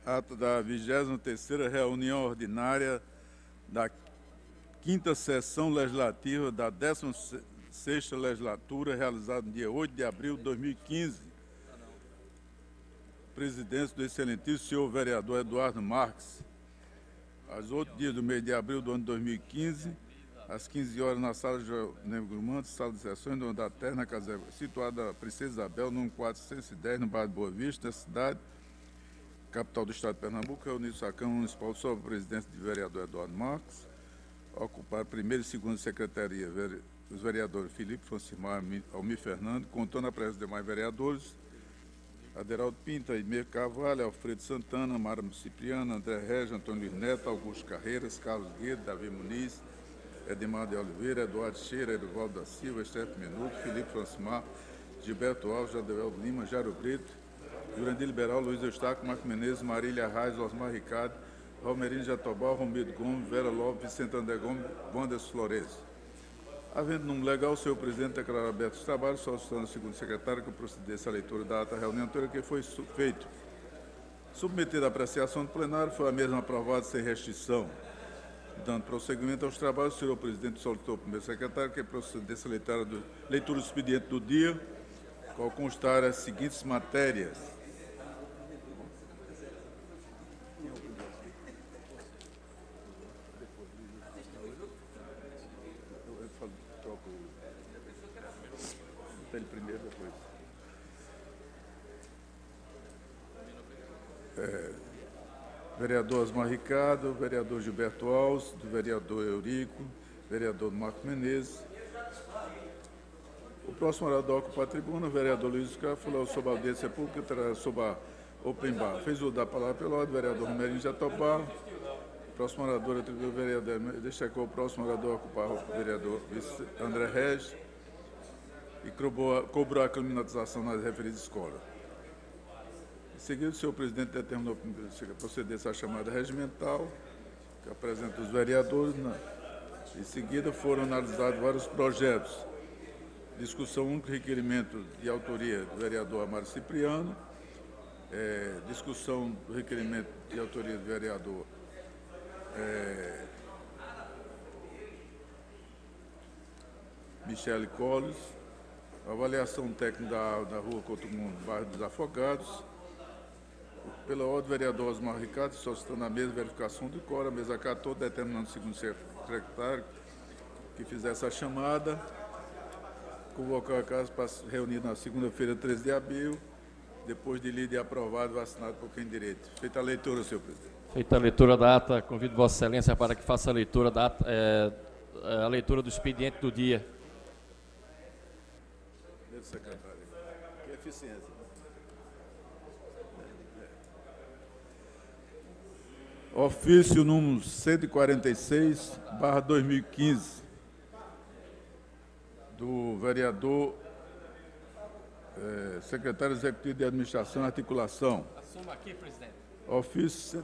Ato da 23ª reunião ordinária da 5ª sessão legislativa da 16ª legislatura, realizada no dia 8 de abril de 2015. Presidência do excelentíssimo senhor vereador Eduardo Marques. Aos 8 dias do mês de abril do ano de 2015, às 15 horas, na sala de Grumante, sala de sessões do Andar Terra, na casa situada na Princesa Isabel, número 410, no bairro de Boa Vista, na cidade, capital do estado de Pernambuco, reunido-se a Câmara Municipal sob a presidência do vereador Eduardo Marques, ocupar a primeira e segunda secretaria os vereadores Felipe Francimar e Almir Fernando, contando a presença de demais vereadores, Aderaldo Pinto, Edmir Carvalho, Alfredo Santana, Mara Cipriano, André Regis, Antônio Luiz Neto, Augusto Carreiras, Carlos Guedes, Davi Muniz, Edmar de Oliveira, Eduardo Cheira, Eduvaldo da Silva, Estefano Menuto, Felipe Francimar, Gilberto Alves, Jadeveldo Lima, Jairo Brito, Jurandir Liberal, Luiz Eustáquio, Marco Menezes, Marília Reis, Osmar Ricardo, Romerino Jatobal, Romildo Gomes, Vera Lopes, Vicente André Gomes, Wanderson Florencio. Havendo número legal, o senhor presidente declara aberto os trabalhos, solicitando ao segundo secretário que procedesse à leitura da ata da reunião anterior que foi feito. Submetida à apreciação do plenário, foi a mesma aprovada sem restrição. Dando prosseguimento aos trabalhos, o senhor presidente solicitou ao primeiro secretário que procedesse à leitura do expediente do dia, qual constar as seguintes matérias. Ele primeiro, depois. Vereador Osmar Ricardo, vereador Gilberto Alves, do vereador Eurico, vereador Marco Menezes. O próximo orador ocupa a tribuna, o vereador Luiz Carlos, falou sobre a audiência pública, terá sobre a Open Bar. Fez uso da palavra pela ordem, vereador Romerinho Jatobá. O próximo orador atribuiu o vereador, deixa que o próximo orador ocupar o vereador André Regis e cobrou a climatização nas referidas escolas. Em seguida, o senhor presidente determinou que procedesse à chamada regimental, que apresenta os vereadores. Em seguida, foram analisados vários projetos. Discussão única, requerimento de autoria do vereador Amaro Cipriano. Discussão do requerimento de autoria do vereador Michele Colles. Avaliação técnica da rua Couto Mundo, bairro dos Afogados. Pela ordem, o vereador Osmar Ricardo, solicitando a mesma verificação de quórum, a mesa acatou, determinando o segundo secretário que fizesse a chamada, convocar a casa para se reunir na segunda-feira, 13 de abril, depois de lido e aprovado, vacinado por quem direito. Feita a leitura, senhor presidente. Feita a leitura da ata, convido Vossa Excelência para que faça a leitura da ata, a leitura do expediente do dia. Secretário, que eficiência. Ofício número 146/2015, do vereador secretário executivo de administração e articulação. Assuma aqui, presidente. Ofício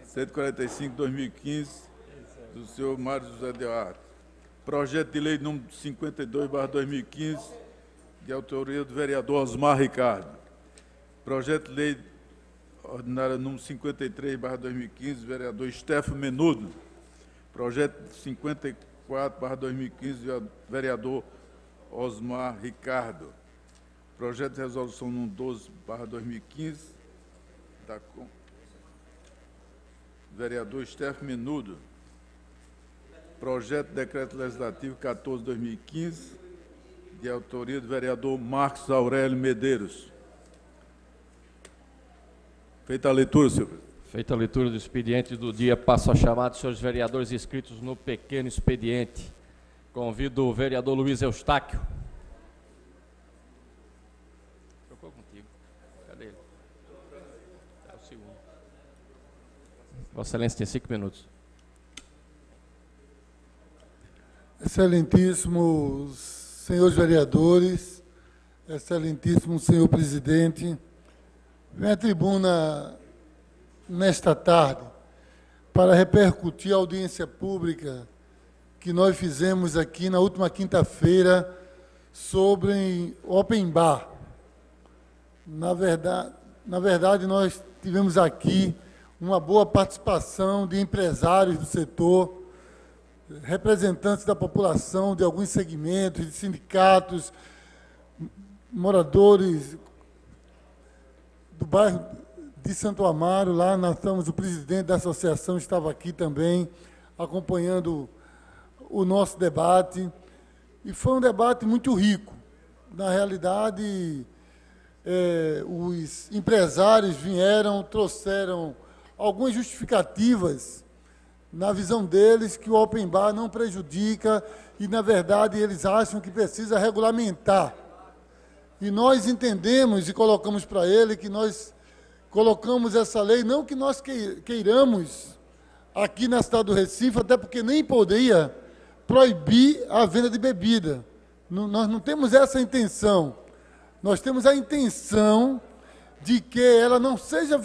145/2015, do senhor Mário José de Arte. Projeto de lei número 52/2015, de autoria do vereador Osmar Ricardo. Projeto de lei ordinária número 53/2015, vereador Estefano Menudo. Projeto 54/2015, vereador Osmar Ricardo. Projeto de resolução número 12/2015, vereador Estefano Menudo. Projeto de decreto legislativo 14/2015, de autoria do vereador Marcos Aurélio Medeiros. Feita a leitura, senhor presidente. Feita a leitura do expediente do dia, passo a chamada dos senhores vereadores inscritos no pequeno expediente. Convido o vereador Luiz Eustáquio. Trocou contigo. Cadê ele? É o segundo. Vossa Excelência tem 5 minutos. Excelentíssimos senhores vereadores, excelentíssimo senhor presidente, venho à tribuna nesta tarde para repercutir a audiência pública que nós fizemos aqui na última quinta-feira sobre Open Bar. Na verdade, Na verdade, nós tivemos aqui uma boa participação de empresários do setor, representantes da população, de alguns segmentos, de sindicatos, moradores do bairro de Santo Amaro. Lá nós estamos, o presidente da associação estava aqui também, acompanhando o nosso debate. E foi um debate muito rico. Na realidade, os empresários vieram, trouxeram algumas justificativas, na visão deles, que o open bar não prejudica e, na verdade, eles acham que precisa regulamentar. E nós entendemos e colocamos para ele que nós colocamos essa lei, não que nós queiramos aqui na cidade do Recife, até porque nem poderia proibir a venda de bebida. Nós não temos essa intenção. Nós temos a intenção de que ela não seja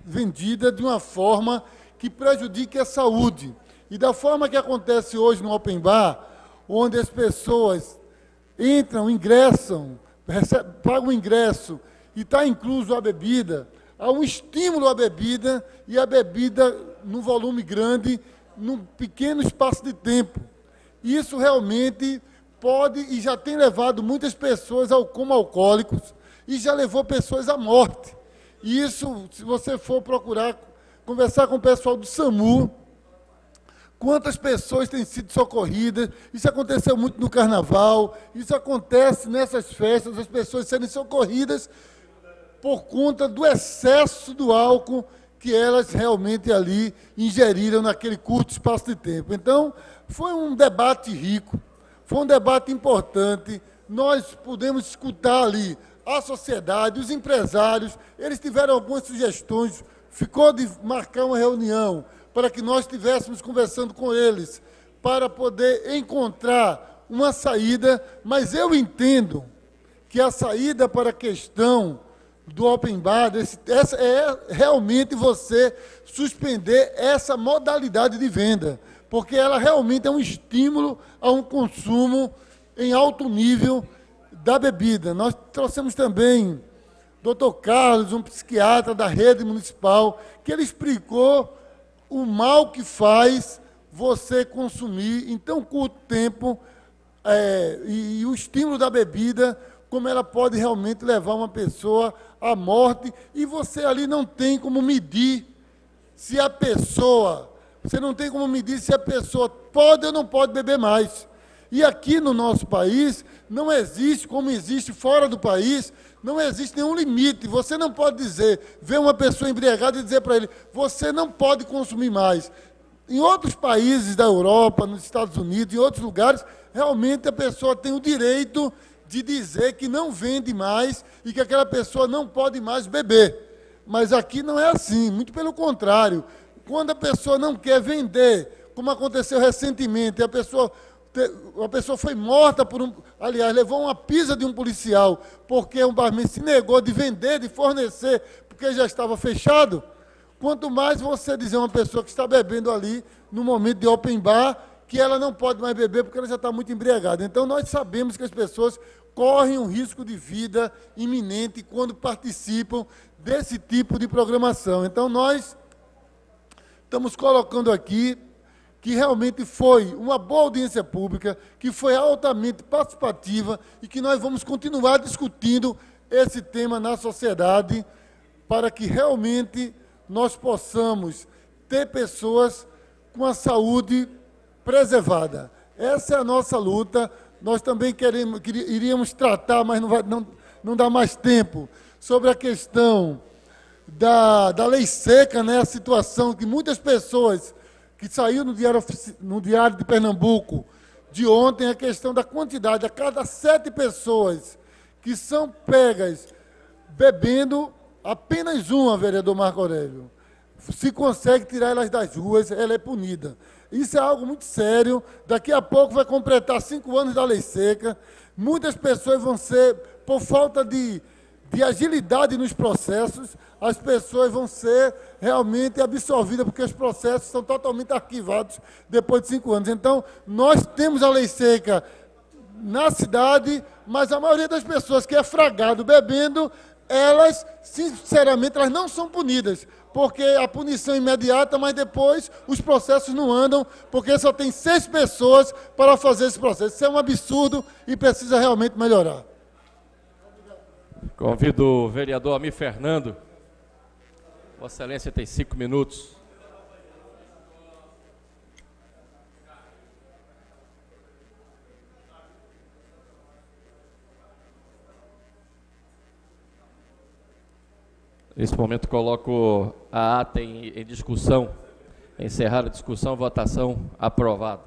vendida de uma forma que prejudique a saúde. E da forma que acontece hoje no open bar, onde as pessoas entram, ingressam, pagam o ingresso e está incluso a bebida, há um estímulo à bebida, e a bebida num volume grande, num pequeno espaço de tempo. Isso realmente pode e já tem levado muitas pessoas como alcoólicos e já levou pessoas à morte. E isso, se você for procurar conversar com o pessoal do SAMU, quantas pessoas têm sido socorridas, isso aconteceu muito no carnaval, isso acontece nessas festas, as pessoas serem socorridas por conta do excesso do álcool que elas realmente ali ingeriram naquele curto espaço de tempo. Então, foi um debate rico, foi um debate importante, nós pudemos escutar ali a sociedade, os empresários, eles tiveram algumas sugestões, ficou de marcar uma reunião para que nós estivéssemos conversando com eles, para poder encontrar uma saída, mas eu entendo que a saída para a questão do open bar, essa é realmente você suspender essa modalidade de venda, porque ela realmente é um estímulo a um consumo em alto nível da bebida. Nós trouxemos também o Dr. Carlos, um psiquiatra da rede municipal, que ele explicou o mal que faz você consumir em tão curto tempo e o estímulo da bebida, como ela pode realmente levar uma pessoa à morte, e você ali não tem como medir se a pessoa, pode ou não pode beber mais. E aqui no nosso país, não existe, como existe fora do país, não existe nenhum limite. Você não pode ver uma pessoa embriagada e dizer para ele, você não pode consumir mais. Em outros países da Europa, nos Estados Unidos, em outros lugares, realmente a pessoa tem o direito de dizer que não vende mais e que aquela pessoa não pode mais beber. Mas aqui não é assim, muito pelo contrário. Quando a pessoa não quer vender, como aconteceu recentemente, a pessoa foi morta levou uma pisa de um policial, porque um barman se negou de vender, de fornecer, porque já estava fechado. Quanto mais você dizer a uma pessoa que está bebendo ali, no momento de open bar, que ela não pode mais beber porque ela já está muito embriagada. Então, nós sabemos que as pessoas correm um risco de vida iminente quando participam desse tipo de programação. Então, nós estamos colocando aqui que realmente foi uma boa audiência pública, que foi altamente participativa e que nós vamos continuar discutindo esse tema na sociedade para que realmente nós possamos ter pessoas com a saúde preservada. Essa é a nossa luta. Nós também iríamos tratar, mas não dá mais tempo, sobre a questão da lei seca, né? A situação que muitas pessoas, que saiu no Diário de Pernambuco de ontem, a questão da quantidade, a cada 7 pessoas que são pegas bebendo, apenas uma, vereador Marco Aurélio, se consegue tirar elas das ruas, ela é punida. Isso é algo muito sério. Daqui a pouco vai completar 5 anos da lei seca. Muitas pessoas vão ser, por falta de agilidade nos processos, as pessoas vão ser realmente absorvidas, porque os processos são totalmente arquivados depois de 5 anos. Então, nós temos a lei seca na cidade, mas a maioria das pessoas que é fragado bebendo elas, sinceramente, elas não são punidas, porque a punição é imediata, mas depois os processos não andam, porque só tem 6 pessoas para fazer esse processo. Isso é um absurdo e precisa realmente melhorar. Convido o vereador Amir Fernando. Vossa Excelência tem 5 minutos. Nesse momento coloco a ata em discussão. Encerrada a discussão, votação aprovada.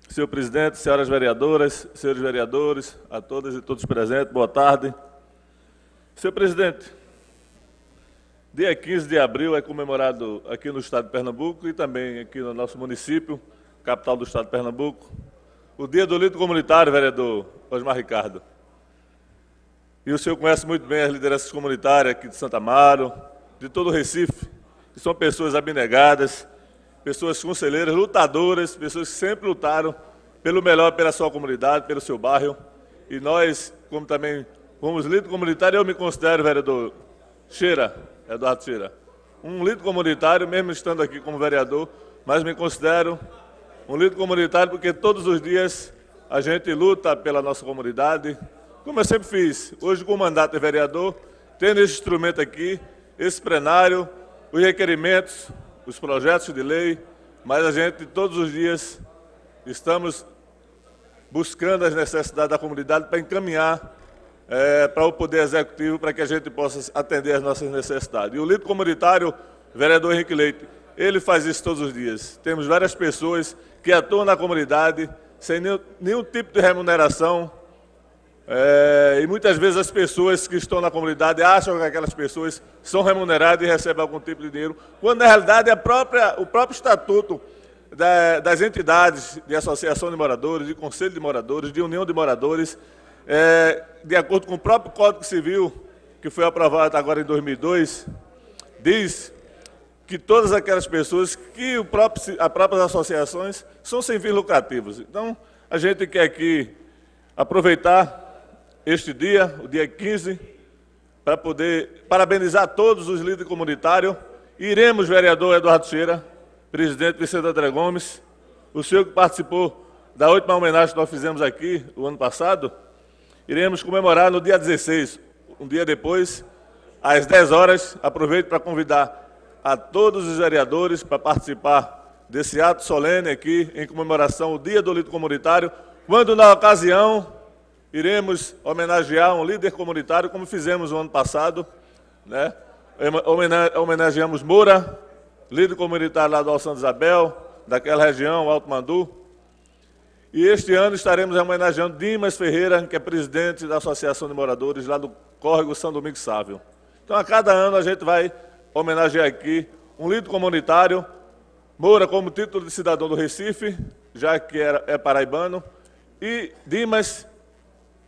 Senhor presidente, senhoras vereadoras, senhores vereadores, a todas e todos presentes, boa tarde. Senhor presidente, dia 15 de abril é comemorado aqui no estado de Pernambuco e também aqui no nosso município, capital do estado de Pernambuco, o dia do líder comunitário, vereador Osmar Ricardo. E o senhor conhece muito bem as lideranças comunitárias aqui de Santo Amaro, de todo o Recife, que são pessoas abnegadas, pessoas conselheiras, lutadoras, pessoas que sempre lutaram pelo melhor, pela sua comunidade, pelo seu bairro. E nós, como também fomos líder comunitário, eu me considero, vereador Eduardo Cheira, um líder comunitário, mesmo estando aqui como vereador, mas me considero um líder comunitário porque todos os dias a gente luta pela nossa comunidade, como eu sempre fiz, hoje com o mandato de vereador, tendo esse instrumento aqui, esse plenário, os requerimentos, os projetos de lei, mas a gente todos os dias estamos buscando as necessidades da comunidade para encaminhar para o Poder Executivo para que a gente possa atender às nossas necessidades. E o líder comunitário, vereador Henrique Leite, ele faz isso todos os dias. Temos várias pessoas que atuam na comunidade sem nenhum tipo de remuneração, e muitas vezes as pessoas que estão na comunidade acham que aquelas pessoas são remuneradas e recebem algum tipo de dinheiro, quando na realidade o próprio estatuto das entidades de associação de moradores, de conselho de moradores, de união de moradores, de acordo com o próprio Código Civil, que foi aprovado agora em 2002, diz que todas aquelas pessoas que as próprias associações são sem fins lucrativos. Então, a gente quer aqui aproveitar este dia, o dia 15, para poder parabenizar todos os líderes comunitários. Iremos, vereador Eduardo Cheira, presidente Vicente André Gomes, o senhor que participou da última homenagem que nós fizemos aqui, o ano passado, iremos comemorar no dia 16, um dia depois, às 10 horas. Aproveito para convidar a todos os vereadores para participar desse ato solene aqui, em comemoração ao Dia do Líder Comunitário, quando, na ocasião, iremos homenagear um líder comunitário, como fizemos no ano passado, né? Homenageamos Moura, líder comunitário lá do Alçando Isabel, daquela região, Alto Mandu. E este ano estaremos homenageando Dimas Ferreira, que é presidente da Associação de Moradores lá do Córrego São Domingos Sávio. Então, a cada ano a gente vai homenagear aqui um líder comunitário, Moura como título de cidadão do Recife, já que é paraibano, e Dimas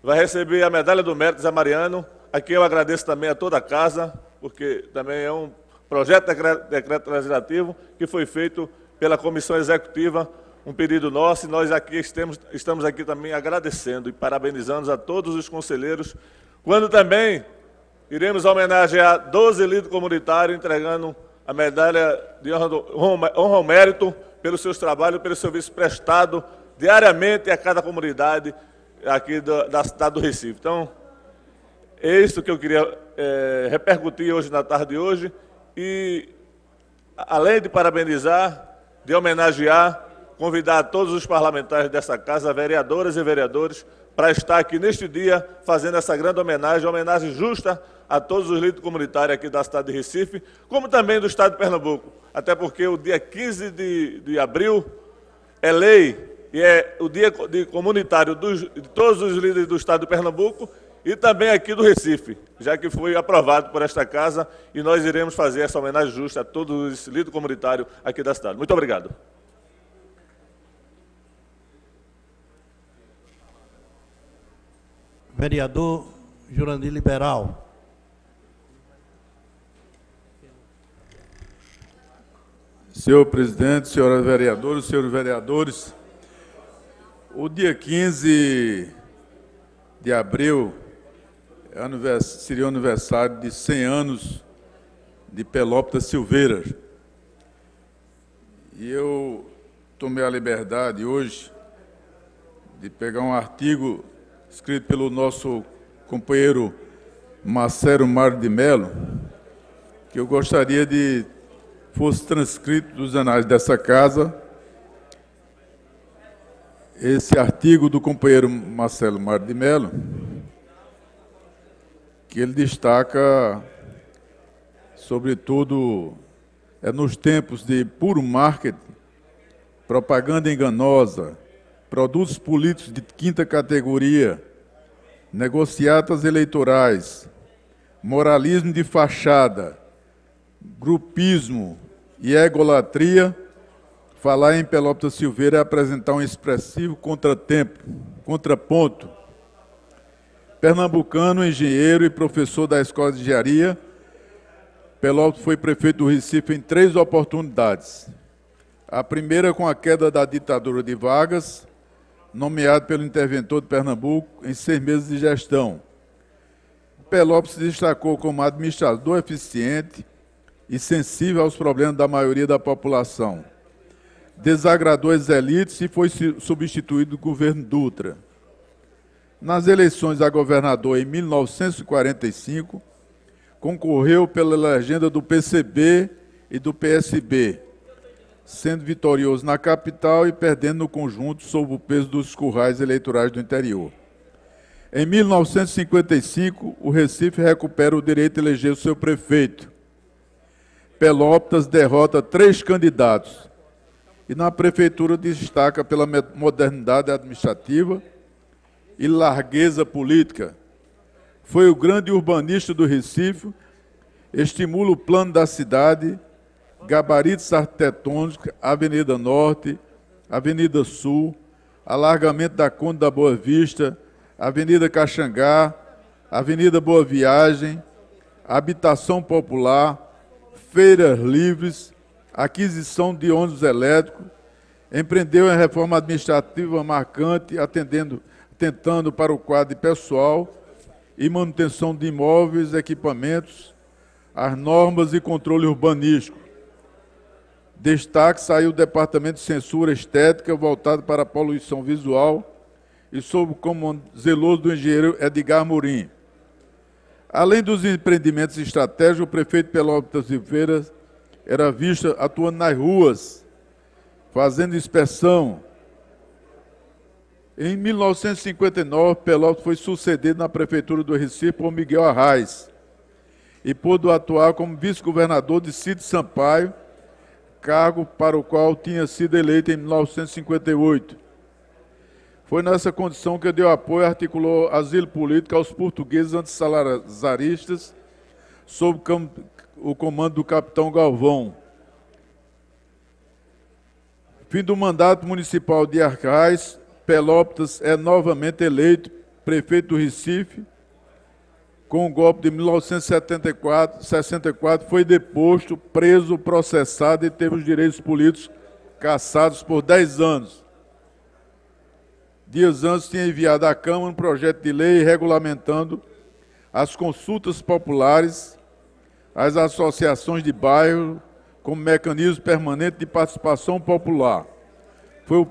vai receber a medalha do mérito Zé Mariano. Aqui eu agradeço também a toda a casa, porque também é um projeto de decreto legislativo que foi feito pela Comissão Executiva, um pedido nosso, e nós aqui estamos aqui também agradecendo e parabenizando a todos os conselheiros, quando também iremos homenagear 12 líderes comunitários, entregando a medalha de honra ao mérito pelos seus trabalhos, pelo serviço prestado diariamente a cada comunidade aqui da cidade do Recife. Então, é isso que eu queria repercutir hoje, na tarde de hoje, e, além de parabenizar, de homenagear, convidar todos os parlamentares dessa casa, vereadoras e vereadores, para estar aqui neste dia, fazendo essa grande homenagem justa a todos os líderes comunitários aqui da cidade de Recife, como também do estado de Pernambuco, até porque o dia 15 de abril é lei, e é o dia comunitário de todos os líderes do estado de Pernambuco e também aqui do Recife, já que foi aprovado por esta casa, e nós iremos fazer essa homenagem justa a todos os líderes comunitários aqui da cidade. Muito obrigado. Vereador Jurandir Liberal. Senhor presidente, senhoras vereadoras, senhores vereadores, o dia 15 de abril seria o aniversário de 100 anos de Pelópita Silveira. E eu tomei a liberdade hoje de pegar um artigo escrito pelo nosso companheiro Marcelo Mário de Mello, que eu gostaria de fosse transcrito dos anais dessa casa. Esse artigo do companheiro Marcelo Mário de Mello, que ele destaca, sobretudo, nos tempos de puro marketing, propaganda enganosa, produtos políticos de quinta categoria, negociatas eleitorais, moralismo de fachada, grupismo e egolatria, falar em Pelópita Silveira é apresentar um expressivo contraponto. Pernambucano, engenheiro e professor da Escola de Engenharia, Pelópita foi prefeito do Recife em 3 oportunidades. A primeira com a queda da ditadura de Vargas, nomeado pelo interventor de Pernambuco em 6 meses de gestão. Pelópita se destacou como administrador eficiente e sensível aos problemas da maioria da população. Desagradou as elites e foi substituído do governo Dutra. Nas eleições a governador em 1945, concorreu pela legenda do PCB e do PSB, sendo vitorioso na capital e perdendo no conjunto sob o peso dos currais eleitorais do interior. Em 1955, o Recife recupera o direito de eleger o seu prefeito. Pelópitas derrota 3 candidatos e na prefeitura destaca pela modernidade administrativa e largueza política. Foi o grande urbanista do Recife, estimula o plano da cidade, gabaritos arquitetônicos, Avenida Norte, Avenida Sul, alargamento da Conde da Boa Vista, Avenida Caxangá, Avenida Boa Viagem, habitação popular, feiras livres, aquisição de ônibus elétricos, empreendeu em reforma administrativa marcante, tentando para o quadro de pessoal e manutenção de imóveis, equipamentos, as normas e controle urbanístico. Destaque saiu o Departamento de Censura Estética, voltado para a poluição visual, e sob o comando zeloso do engenheiro Edgar Morim. Além dos empreendimentos estratégicos, o prefeito Pelópita Silveira era visto atuando nas ruas, fazendo inspeção. Em 1959, Pelópita foi sucedido na prefeitura do Recife por Miguel Arraes e pôde atuar como vice-governador de Cid Sampaio, cargo para o qual tinha sido eleito em 1958. Foi nessa condição que deu apoio e articulou asilo político aos portugueses antissalzaristas, sob o comando do capitão Galvão. Fim do mandato municipal de Arraes, Pelópitas é novamente eleito prefeito do Recife. Com o golpe de 1964, foi deposto, preso, processado e teve os direitos políticos cassados por 10 anos. Dias antes tinha enviado à Câmara um projeto de lei regulamentando as consultas populares, as associações de bairro, como mecanismo permanente de participação popular. Foi o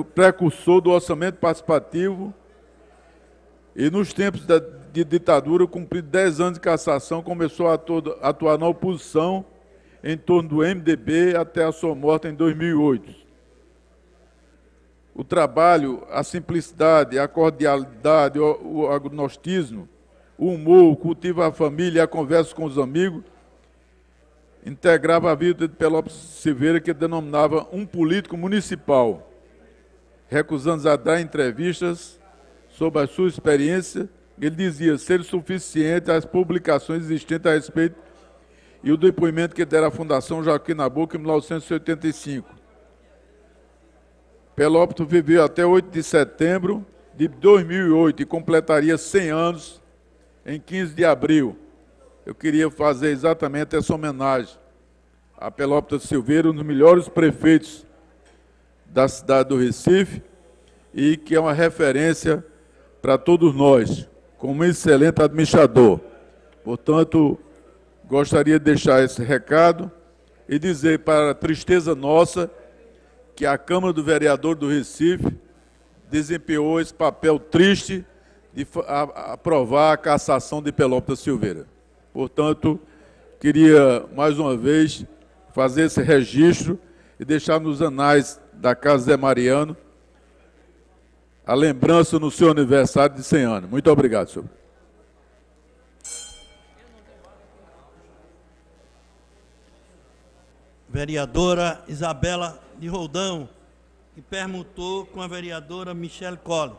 precursor do orçamento participativo e, nos tempos de ditadura, cumprido 10 anos de cassação, começou a atuar na oposição em torno do MDB até a sua morte em 2008. O trabalho, a simplicidade, a cordialidade, o agnosticismo, o humor, o cultivo à família e a conversa com os amigos integrava a vida de Pelópita Silveira, que denominava um político municipal, recusando a dar entrevistas sobre a sua experiência. Ele dizia ser suficiente as publicações existentes a respeito e o depoimento que dera à Fundação Joaquim Nabuco em 1985. Pelópita viveu até 8 de setembro de 2008 e completaria 100 anos em 15 de abril. Eu queria fazer exatamente essa homenagem a Pelópita Silveira, um dos melhores prefeitos da cidade do Recife e que é uma referência para todos nós. como excelente administrador. Portanto, gostaria de deixar esse recado e dizer, para a tristeza nossa, que a Câmara do Vereador do Recife desempenhou esse papel triste de aprovar a cassação de Pelópita Silveira. Portanto, queria, mais uma vez, fazer esse registro e deixar nos anais da Casa Zé Mariano a lembrança no seu aniversário de 100 anos. Muito obrigado, senhor. Vereadora Isabela de Roldão, que permutou com a vereadora Michele Colli.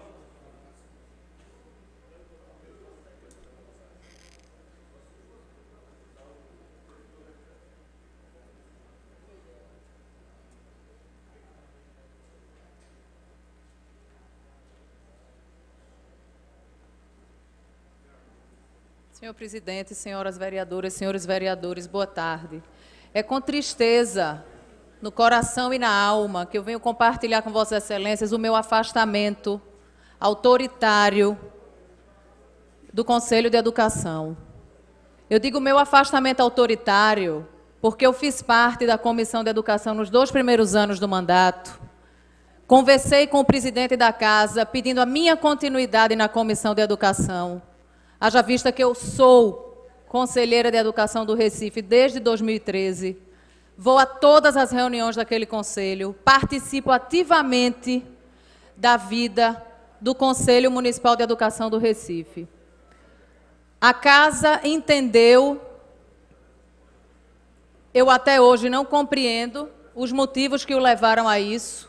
Senhor presidente, senhoras vereadoras, senhores vereadores, boa tarde. É com tristeza, no coração e na alma, que eu venho compartilhar com Vossas Excelências o meu afastamento autoritário do Conselho de Educação. Eu digo meu afastamento autoritário porque eu fiz parte da Comissão de Educação nos 2 primeiros anos do mandato. Conversei com o presidente da Casa, pedindo a minha continuidade na Comissão de Educação. Haja vista que eu sou conselheira de Educação do Recife desde 2013, vou a todas as reuniões daquele conselho, participo ativamente da vida do Conselho Municipal de Educação do Recife. A Casa entendeu, eu até hoje não compreendo os motivos que o levaram a isso,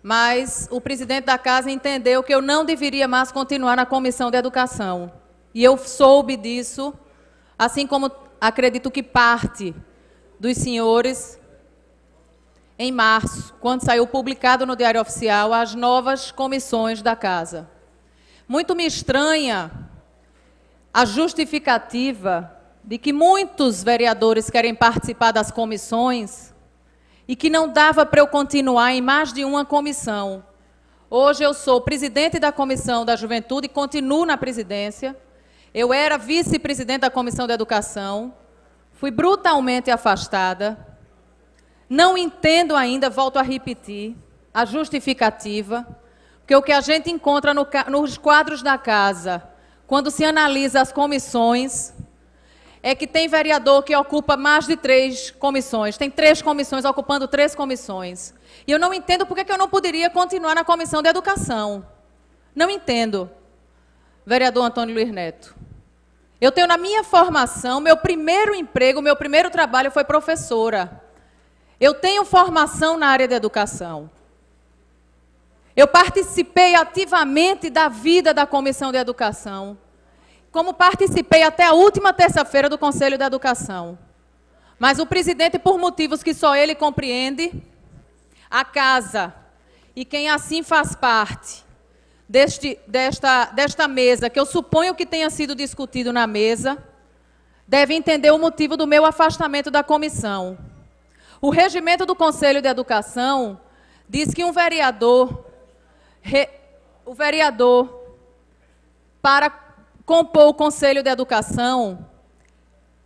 mas o presidente da Casa entendeu que eu não deveria mais continuar na Comissão de Educação. E eu soube disso, assim como acredito que parte dos senhores, em março, quando saiu publicado no Diário Oficial as novas comissões da Casa. Muito me estranha a justificativa de que muitos vereadores querem participar das comissões e que não dava para eu continuar em mais de uma comissão. Hoje eu sou presidente da Comissão da Juventude e continuo na presidência. Eu era vice-presidente da Comissão de Educação, fui brutalmente afastada. Não entendo ainda, volto a repetir, a justificativa, porque o que a gente encontra nos quadros da Casa, quando se analisa as comissões, é que tem vereador que ocupa mais de 3 comissões, tem 3 comissões ocupando 3 comissões. E eu não entendo por que eu não poderia continuar na Comissão de Educação. Não entendo, vereador Antônio Luiz Neto. Eu tenho na minha formação, meu primeiro emprego, meu primeiro trabalho foi professora. Eu tenho formação na área de educação. Eu participei ativamente da vida da Comissão de Educação, como participei até a última terça-feira do Conselho de Educação. Mas o presidente, por motivos que só ele compreende, a Casa, e quem assim faz parte desta mesa, que eu suponho que tenha sido discutido na mesa, deve entender o motivo do meu afastamento da comissão. O regimento do Conselho de Educação diz que o vereador, para compor o Conselho de Educação,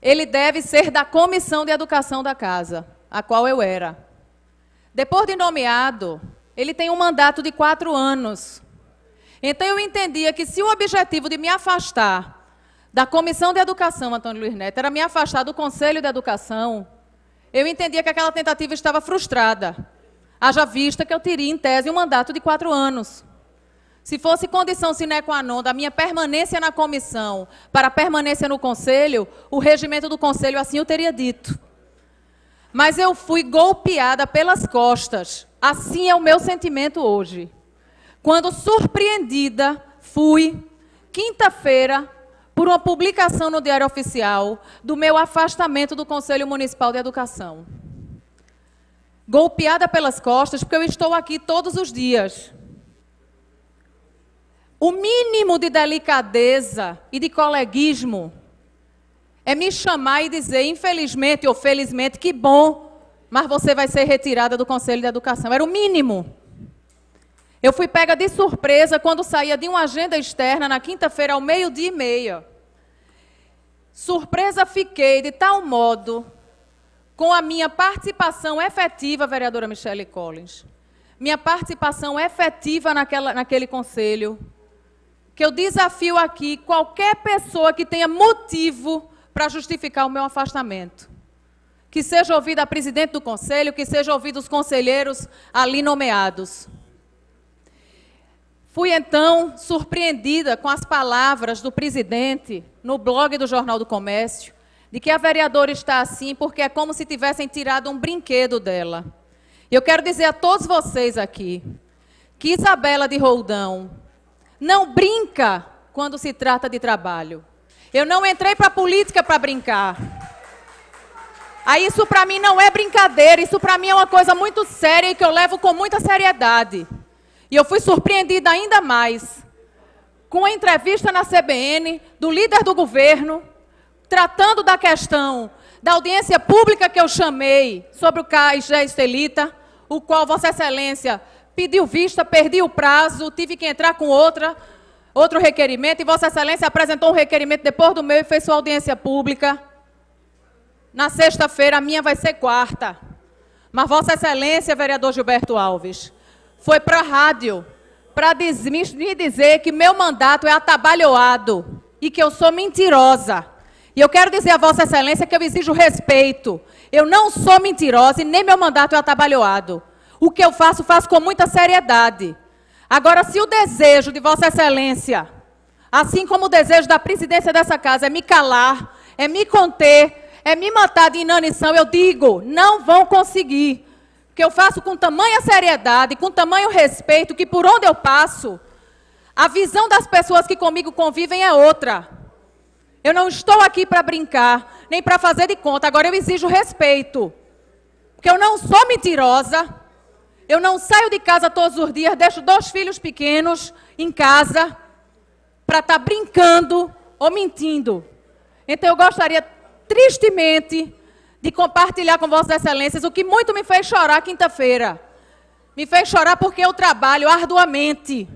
ele deve ser da Comissão de Educação da Casa, a qual eu era. Depois de nomeado, ele tem um mandato de 4 anos. Então, eu entendia que se o objetivo de me afastar da Comissão de Educação, Antônio Luiz Neto, era me afastar do Conselho de Educação, eu entendia que aquela tentativa estava frustrada. Haja vista que eu teria, em tese, um mandato de 4 anos. Se fosse condição sine qua non da minha permanência na comissão para a permanência no Conselho, o regimento do Conselho assim o teria dito. Mas eu fui golpeada pelas costas. Assim é o meu sentimento hoje. Quando surpreendida, fui, quinta-feira, por uma publicação no Diário Oficial do meu afastamento do Conselho Municipal de Educação. Golpeada pelas costas, porque eu estou aqui todos os dias. O mínimo de delicadeza e de coleguismo é me chamar e dizer, infelizmente ou felizmente, que bom, mas você vai ser retirada do Conselho de Educação. Era o mínimo. Eu fui pega de surpresa quando saía de uma agenda externa na quinta-feira ao 12:30. Surpresa fiquei de tal modo com a minha participação efetiva, vereadora Michele Collins, minha participação efetiva naquele conselho, que eu desafio aqui qualquer pessoa que tenha motivo para justificar o meu afastamento. Que seja ouvida a presidente do conselho, que seja ouvido os conselheiros ali nomeados. Fui, então, surpreendida com as palavras do presidente no blog do Jornal do Comércio, de que a vereadora está assim porque é como se tivessem tirado um brinquedo dela. E eu quero dizer a todos vocês aqui, que Isabela de Roldão não brinca quando se trata de trabalho. Eu não entrei para a política para brincar. Aí isso para mim não é brincadeira, isso para mim é uma coisa muito séria e que eu levo com muita seriedade. E eu fui surpreendida ainda mais com a entrevista na CBN do líder do governo, tratando da questão da audiência pública que eu chamei sobre o CAIS da Estelita, o qual Vossa Excelência pediu vista, perdi o prazo, tive que entrar com outro requerimento, e Vossa Excelência apresentou um requerimento depois do meu e fez sua audiência pública. Na sexta-feira, a minha vai ser quarta. Mas Vossa Excelência, vereador Gilberto Alves, foi para a rádio para me dizer que meu mandato é atabalhoado e que eu sou mentirosa. E eu quero dizer a Vossa Excelência que eu exijo respeito. Eu não sou mentirosa e nem meu mandato é atabalhoado. O que eu faço com muita seriedade. Agora, se o desejo de Vossa Excelência, assim como o desejo da presidência dessa casa, é me calar, é me conter, é me matar de inanição, eu digo, não vão conseguir. Que eu faço com tamanha seriedade, com tamanho respeito, que por onde eu passo, a visão das pessoas que comigo convivem é outra. Eu não estou aqui para brincar, nem para fazer de conta. Agora eu exijo respeito. Porque eu não sou mentirosa, eu não saio de casa todos os dias, deixo 2 filhos pequenos em casa para estar brincando ou mentindo. Então eu gostaria, tristemente, de compartilhar com Vossas Excelências o que muito me fez chorar quinta-feira. Me fez chorar porque eu trabalho arduamente.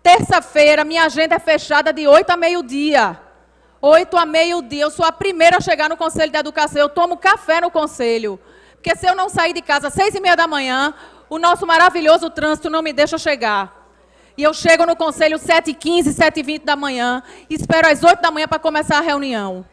Terça-feira, minha agenda é fechada de 8 a meio-dia. 8 a meio-dia, eu sou a primeira a chegar no Conselho de Educação. Eu tomo café no Conselho. Porque se eu não sair de casa às 6:30 da manhã, o nosso maravilhoso trânsito não me deixa chegar. E eu chego no Conselho 7h15, 7h20 da manhã, e espero às 8 da manhã para começar a reunião.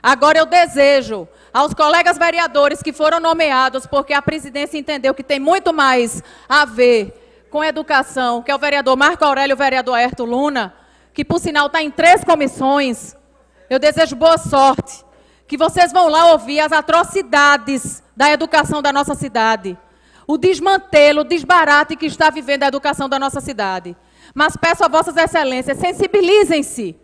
Agora eu desejo aos colegas vereadores que foram nomeados, porque a presidência entendeu que tem muito mais a ver com educação, que é o vereador Marco Aurélio e o vereador Aerto Luna, que por sinal está em 3 comissões. Eu desejo boa sorte, que vocês vão lá ouvir as atrocidades da educação da nossa cidade, o desmantelo, o desbarate que está vivendo a educação da nossa cidade. Mas peço a Vossas Excelências, sensibilizem-se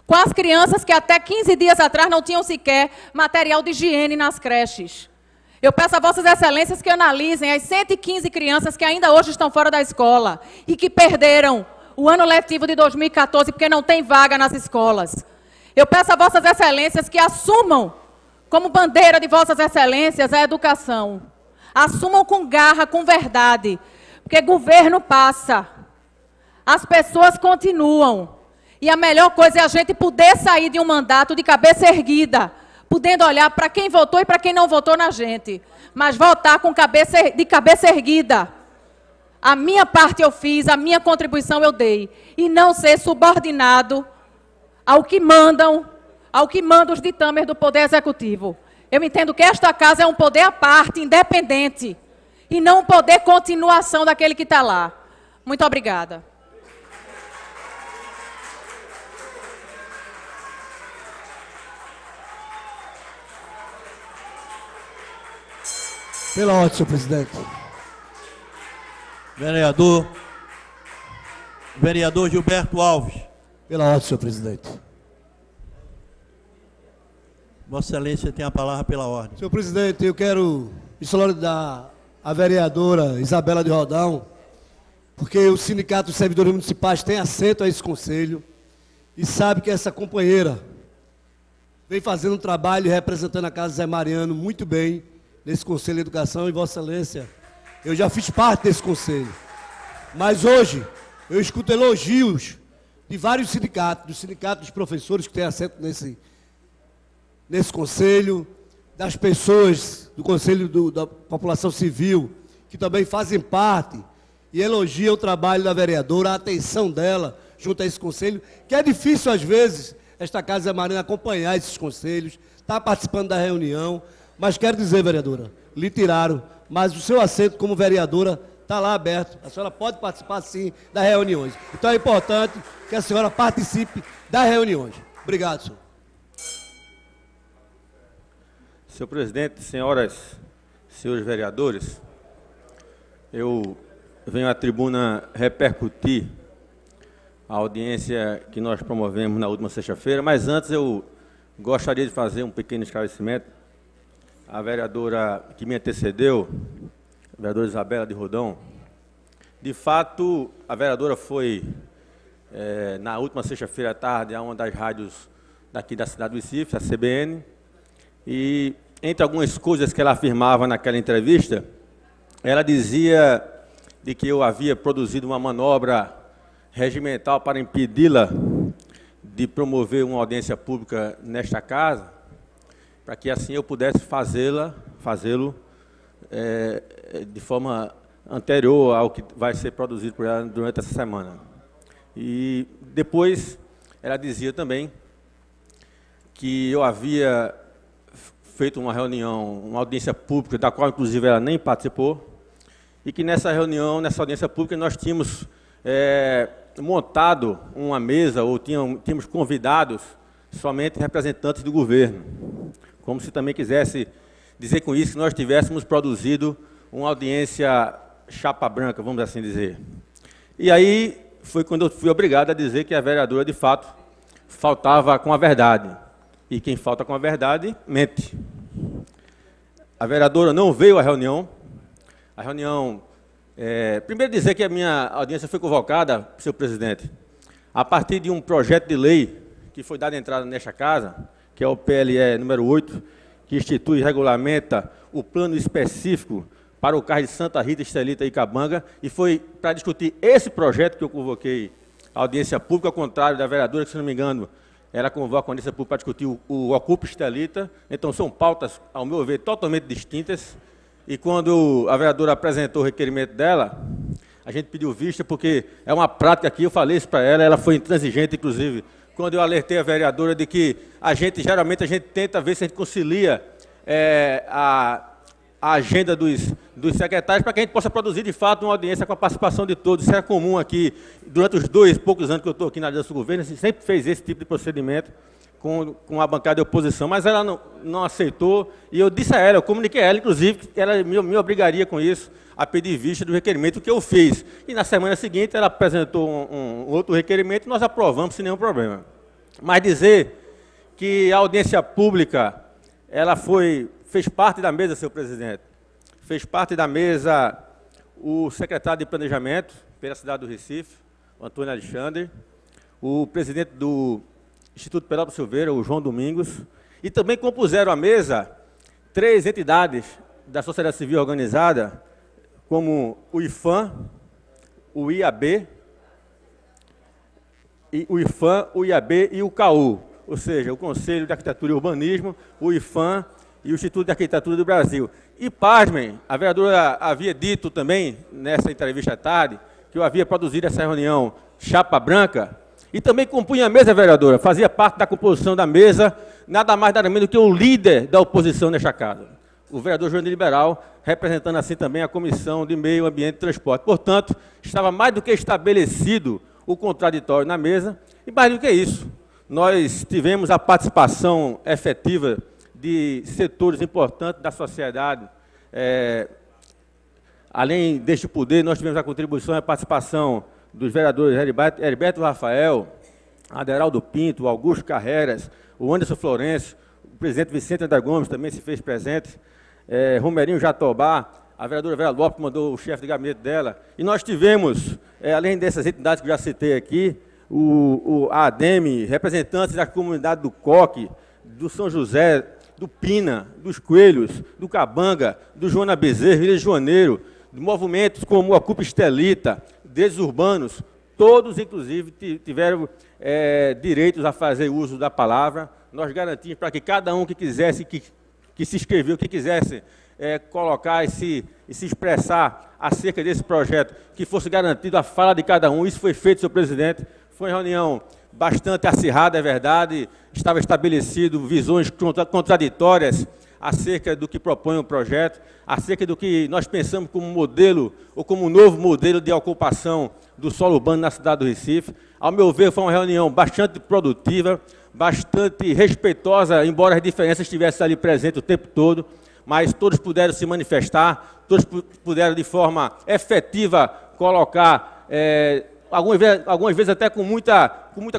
com as crianças que até 15 dias atrás não tinham sequer material de higiene nas creches. Eu peço a Vossas Excelências que analisem as 115 crianças que ainda hoje estão fora da escola e que perderam o ano letivo de 2014 porque não tem vaga nas escolas. Eu peço a Vossas Excelências que assumam como bandeira de Vossas Excelências a educação. Assumam com garra, com verdade, porque governo passa, as pessoas continuam. E a melhor coisa é a gente poder sair de um mandato de cabeça erguida, podendo olhar para quem votou e para quem não votou na gente, mas votar de cabeça erguida. A minha parte eu fiz, a minha contribuição eu dei, e não ser subordinado ao que mandam os ditames do Poder Executivo. Eu entendo que esta casa é um poder à parte, independente, e não um poder continuação daquele que está lá. Muito obrigada. Pela ordem, senhor presidente. Vereador Gilberto Alves. Pela ordem, senhor presidente. Vossa Excelência tem a palavra pela ordem. Senhor presidente, eu quero solidar a vereadora Isabela de Roldão, porque o Sindicato dos Servidores Municipais tem assento a esse conselho e sabe que essa companheira vem fazendo um trabalho representando a Casa Zé Mariano muito bem nesse Conselho de Educação, e Vossa Excelência, eu já fiz parte desse conselho. Mas hoje eu escuto elogios de vários sindicatos, do sindicato dos professores que tem assento nesse conselho, das pessoas do conselho da população civil, que também fazem parte e elogiam o trabalho da vereadora, a atenção dela junto a esse conselho, que é difícil às vezes esta Casa Marina acompanhar esses conselhos, está participando da reunião, mas quero dizer, vereadora, lhe tiraram, mas o seu assento como vereadora está lá aberto, a senhora pode participar sim das reuniões. Então é importante que a senhora participe das reuniões. Obrigado, senhor. Senhor presidente, senhoras, senhores vereadores, eu venho à tribuna repercutir a audiência que nós promovemos na última sexta-feira, mas antes eu gostaria de fazer um pequeno esclarecimento. A vereadora que me antecedeu, a vereadora Isabela de Rodão, de fato, a vereadora foi, na última sexta-feira à tarde, a uma das rádios daqui da cidade do Recife, a CBN, e entre algumas coisas que ela afirmava naquela entrevista, ela dizia de que eu havia produzido uma manobra regimental para impedi-la de promover uma audiência pública nesta casa, para que assim eu pudesse fazê-lo de forma anterior ao que vai ser produzido por ela durante essa semana. E depois ela dizia também que eu havia feito uma reunião, uma audiência pública, da qual inclusive ela nem participou, e que nessa reunião, nessa audiência pública, nós tínhamos montado uma mesa, ou tínhamos convidados somente representantes do governo, como se também quisesse dizer com isso que nós tivéssemos produzido uma audiência chapa branca, vamos assim dizer. E aí foi quando eu fui obrigado a dizer que a vereadora, de fato, faltava com a verdade. E quem falta com a verdade, mente. A vereadora não veio à reunião. A reunião... primeiro dizer que a minha audiência foi convocada, senhor presidente, a partir de um projeto de lei que foi dado entrada nesta casa, que é o PLE número 8, que institui e regulamenta o plano específico para o CARS de Santa Rita, Estelita e Cabanga, e foi para discutir esse projeto que eu convoquei a audiência pública, ao contrário da vereadora, que, se não me engano, ela convoca a audiência pública para discutir o Ocupa Estelita. Então, são pautas, ao meu ver, totalmente distintas. E quando a vereadora apresentou o requerimento dela, a gente pediu vista, porque é uma prática aqui, eu falei isso para ela, ela foi intransigente, inclusive, quando eu alertei a vereadora de que geralmente a gente tenta ver se a gente concilia a agenda dos secretários para que a gente possa produzir, de fato, uma audiência com a participação de todos. Isso é comum aqui, durante os poucos anos que eu estou aqui na liderança do governo, a gente sempre fez esse tipo de procedimento com a bancada de oposição, mas ela não aceitou, e eu disse a ela, eu comuniquei a ela, inclusive, que ela me obrigaria com isso a pedir vista do requerimento, que eu fiz. E na semana seguinte ela apresentou um outro requerimento e nós aprovamos sem nenhum problema. Mas dizer que a audiência pública, ela fez parte da mesa, senhor presidente, fez parte da mesa o secretário de Planejamento pela cidade do Recife, o Antônio Alexandre, o presidente do Instituto Peralta Silveira, o João Domingos, e também compuseram a mesa 3 entidades da sociedade civil organizada, como o IFAM, o IAB, o IAB e o CAU, ou seja, o Conselho de Arquitetura e Urbanismo, o IFAM e o Instituto de Arquitetura do Brasil. E, pasmem, a vereadora havia dito também, nessa entrevista à tarde, que eu havia produzido essa reunião chapa branca, e também compunha a mesa, vereadora, fazia parte da composição da mesa, nada mais nada menos do que o líder da oposição nesta casa, o vereador João Liberal, representando assim também a Comissão de Meio Ambiente e Transporte. Portanto, estava mais do que estabelecido o contraditório na mesa, e mais do que isso, nós tivemos a participação efetiva de setores importantes da sociedade. Além deste poder, nós tivemos a contribuição e a participação dos vereadores Heriberto Rafael, Aderaldo Pinto, Augusto Carreras, o Anderson Florencio, o presidente Vicente André Gomes também se fez presente, Romerinho Jatobá, a vereadora Vera Lopes mandou o chefe de gabinete dela, e nós tivemos, além dessas entidades que eu já citei aqui, a ADEME, representantes da comunidade do Coque, do São José, do Pina, dos Coelhos, do Cabanga, do Joana Bezerra, Rio de Janeiro, de movimentos como o Ocupa Estelita, desses urbanos, todos, inclusive, tiveram direitos a fazer uso da palavra. Nós garantimos para que cada um que quisesse, que se inscreveu, que quisesse colocar e se expressar acerca desse projeto, que fosse garantido a fala de cada um. Isso foi feito, senhor presidente. Foi uma reunião bastante acirrada, é verdade. Estava estabelecido visões contraditórias acerca do que propõe o projeto, acerca do que nós pensamos como modelo, ou como um novo modelo de ocupação do solo urbano na cidade do Recife. Ao meu ver, foi uma reunião bastante produtiva, bastante respeitosa, embora as diferenças estivessem ali presentes o tempo todo, mas todos puderam se manifestar, todos puderam de forma efetiva colocar, algumas vezes até com muita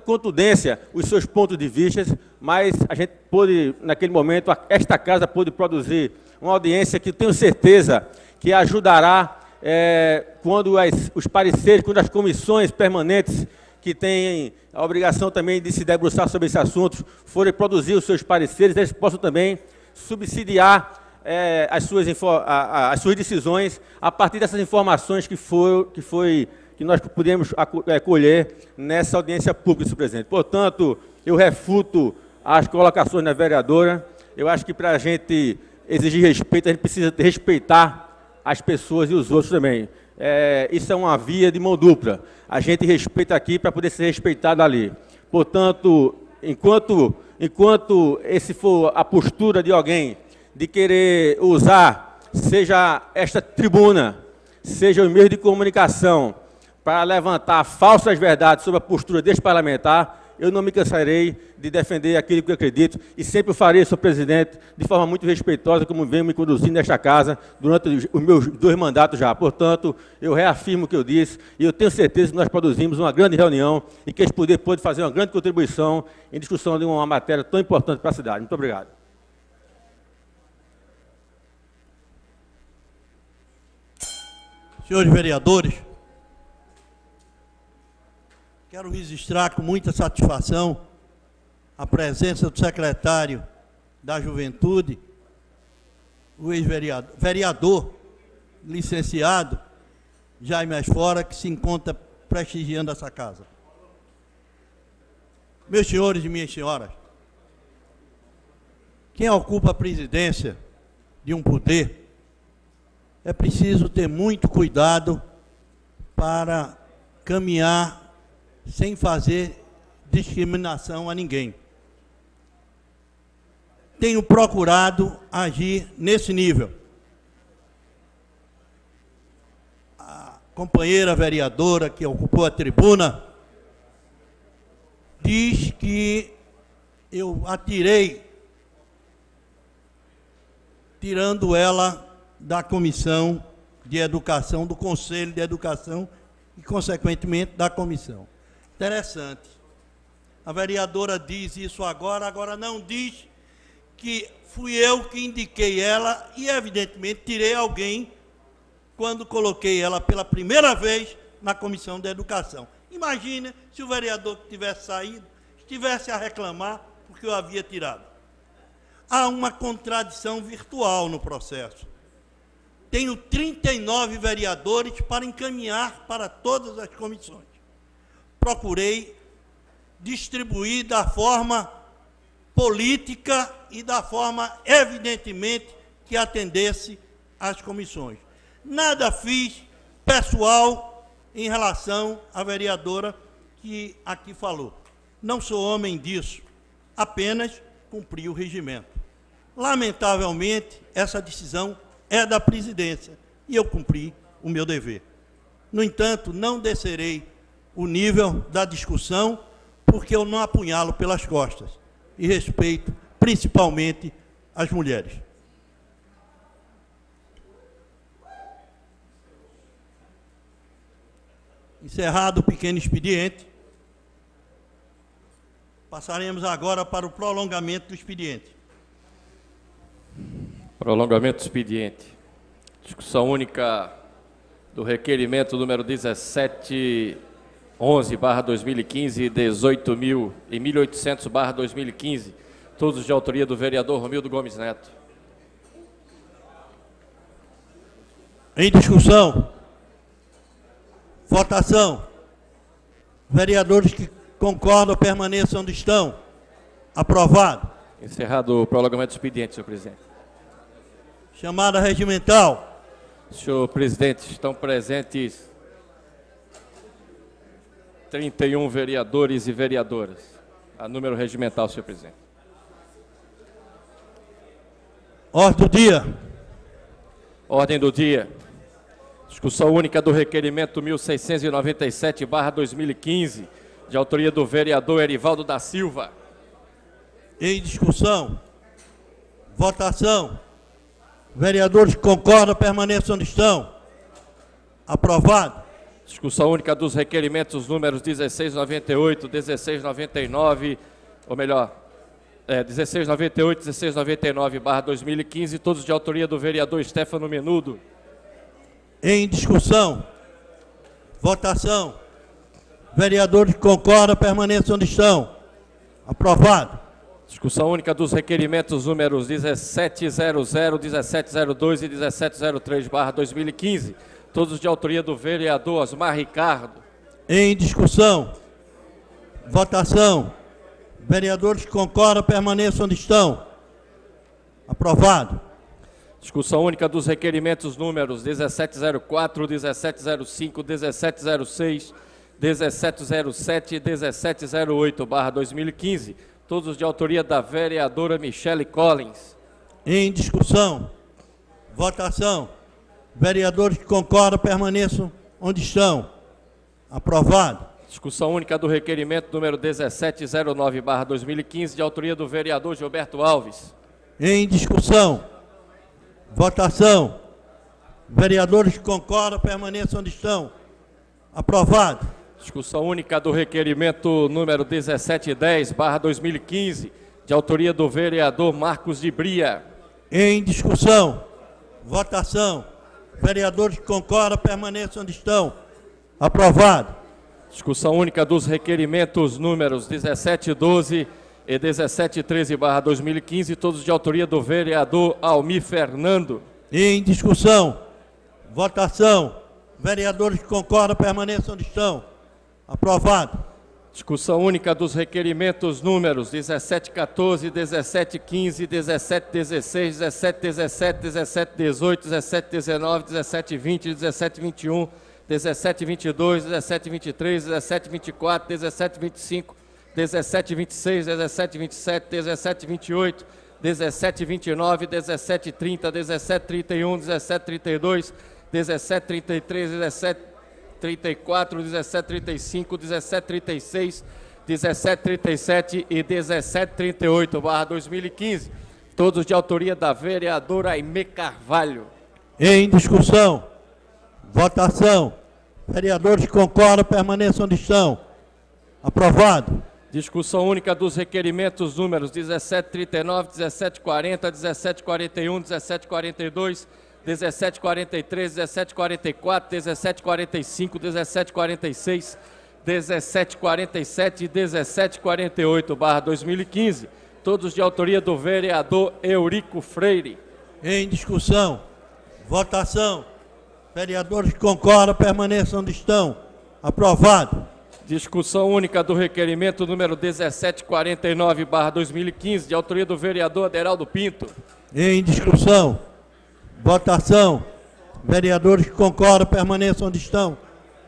contundência, os seus pontos de vista, mas a gente pôde, naquele momento, esta casa pôde produzir uma audiência que tenho certeza que ajudará quando os pareceres, quando as comissões permanentes que têm a obrigação também de se debruçar sobre esse assunto, forem produzir os seus pareceres, eles possam também subsidiar as suas decisões a partir dessas informações que nós pudemos colher nessa audiência pública, senhor presidente. Portanto, eu refuto as colocações da vereadora. Eu acho que para a gente exigir respeito, a gente precisa respeitar as pessoas e os outros também. Isso é uma via de mão dupla. A gente respeita aqui para poder ser respeitado ali. Portanto, enquanto esse for a postura de alguém de querer usar, seja esta tribuna, seja o meio de comunicação, para levantar falsas verdades sobre a postura deste parlamentar, eu não me cansarei de defender aquilo que eu acredito e sempre o farei, senhor presidente, de forma muito respeitosa, como venho me conduzindo nesta casa durante os meus 2 mandatos já. Portanto, eu reafirmo o que eu disse e eu tenho certeza que nós produzimos uma grande reunião e que esse poder pode fazer uma grande contribuição em discussão de uma matéria tão importante para a cidade. Muito obrigado. Senhores vereadores, quero registrar com muita satisfação a presença do secretário da Juventude, o ex-vereador, licenciado Jaime Asfora, que se encontra prestigiando essa casa. Meus senhores e minhas senhoras, quem ocupa a presidência de um poder é preciso ter muito cuidado para caminhar sem fazer discriminação a ninguém. Tenho procurado agir nesse nível. A companheira vereadora que ocupou a tribuna diz que eu atirei, tirando ela da Comissão de Educação, do Conselho de Educação e, consequentemente, da comissão. Interessante. A vereadora diz isso agora não diz que fui eu que indiquei ela e, evidentemente, tirei alguém quando coloquei ela pela primeira vez na Comissão de Educação. Imagine se o vereador que tivesse saído estivesse a reclamar porque eu havia tirado. Há uma contradição virtual no processo. Tenho 39 vereadores para encaminhar para todas as comissões. Procurei distribuir da forma política e da forma, evidentemente, que atendesse às comissões. Nada fiz pessoal em relação à vereadora que aqui falou. Não sou homem disso, apenas cumpri o regimento. Lamentavelmente, essa decisão é da presidência e eu cumpri o meu dever. No entanto, não descerei o nível da discussão porque eu não apunhalo pelas costas e respeito principalmente as mulheres. Encerrado o pequeno expediente, passaremos agora para o prolongamento do expediente. Prolongamento do expediente. Discussão única do requerimento número 1711/2015 e 18.800/2015, todos de autoria do vereador Romildo Gomes Neto. Em discussão, Votação. Vereadores que concordam permaneçam onde estão. Aprovado. Encerrado o prolongamento do expediente, senhor presidente. Chamada regimental. Senhor presidente, estão presentes 31 vereadores e vereadoras. A número regimental, senhor presidente. Ordem do dia. Ordem do dia. Discussão única do requerimento 1697/2015, de autoria do vereador Erivaldo da Silva. Em discussão. Votação. Vereadores que concordam permaneçam onde estão. Aprovado. Discussão única dos requerimentos números 1698, 1699, ou melhor, 1698, 1699/2015, todos de autoria do vereador Stefano Menudo. Em discussão. Votação. Vereadores que concordam permaneçam onde estão. Aprovado. Discussão única dos requerimentos números 1700, 1702 e 1703/2015, todos de autoria do vereador Osmar Ricardo. Em discussão. Votação. Vereadores que concordam permaneçam onde estão. Aprovado. Discussão única dos requerimentos números 1704, 1705, 1706, 1707 e 1708/2015, todos de autoria da vereadora Michele Collins. Em discussão. Votação. Vereadores que concordam permaneçam onde estão. Aprovado. Discussão única do requerimento número 1709/2015, de autoria do vereador Gilberto Alves. Em discussão. Votação. Vereadores que concordam permaneçam onde estão. Aprovado. Discussão única do requerimento número 1710/2015, de autoria do vereador Marcos de Bria. Em discussão. Votação. Vereadores que concordam permaneçam onde estão. Aprovado. Discussão única dos requerimentos números 1712 e 1713/2015, todos de autoria do vereador Almir Fernando. Em discussão. Votação. Vereadores que concordam permaneçam onde estão. Aprovado. Discussão única dos requerimentos números 1714, 1715, 1716, 1717, 1718, 1719, 1720, 1721, 1722, 1723, 1724, 1725, 1726, 1727, 1728, 1729, 1730, 1731, 1732, 1733, 1734, 1735, 1736, 1737 e 1738/2015, todos de autoria da vereadora Aimé Carvalho. Em discussão. Votação. Vereadores que concordam permaneçam onde estão. Aprovado. Discussão única dos requerimentos números 1739, 1740, 1741, 1742, 1743, 1744, 1745, 1746, 1747 e 1748/2015, todos de autoria do vereador Eurico Freire. Em discussão. Votação. Vereadores que concordam permaneçam onde estão. Aprovado. Discussão única do requerimento número 1749/2015, de autoria do vereador Aderaldo Pinto. Em discussão. Votação. Vereadores que concordam permaneçam onde estão.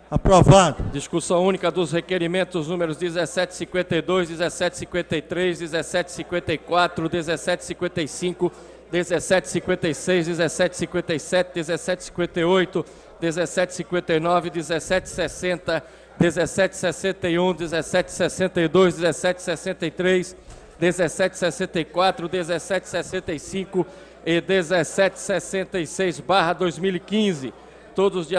Aprovado. Discussão única dos requerimentos números 1752, 1753, 1754, 1755, 1756, 1757, 1758, 1759, 1760, 1761, 1762, 1763, 1764, 1765 e 1766/2015, todos de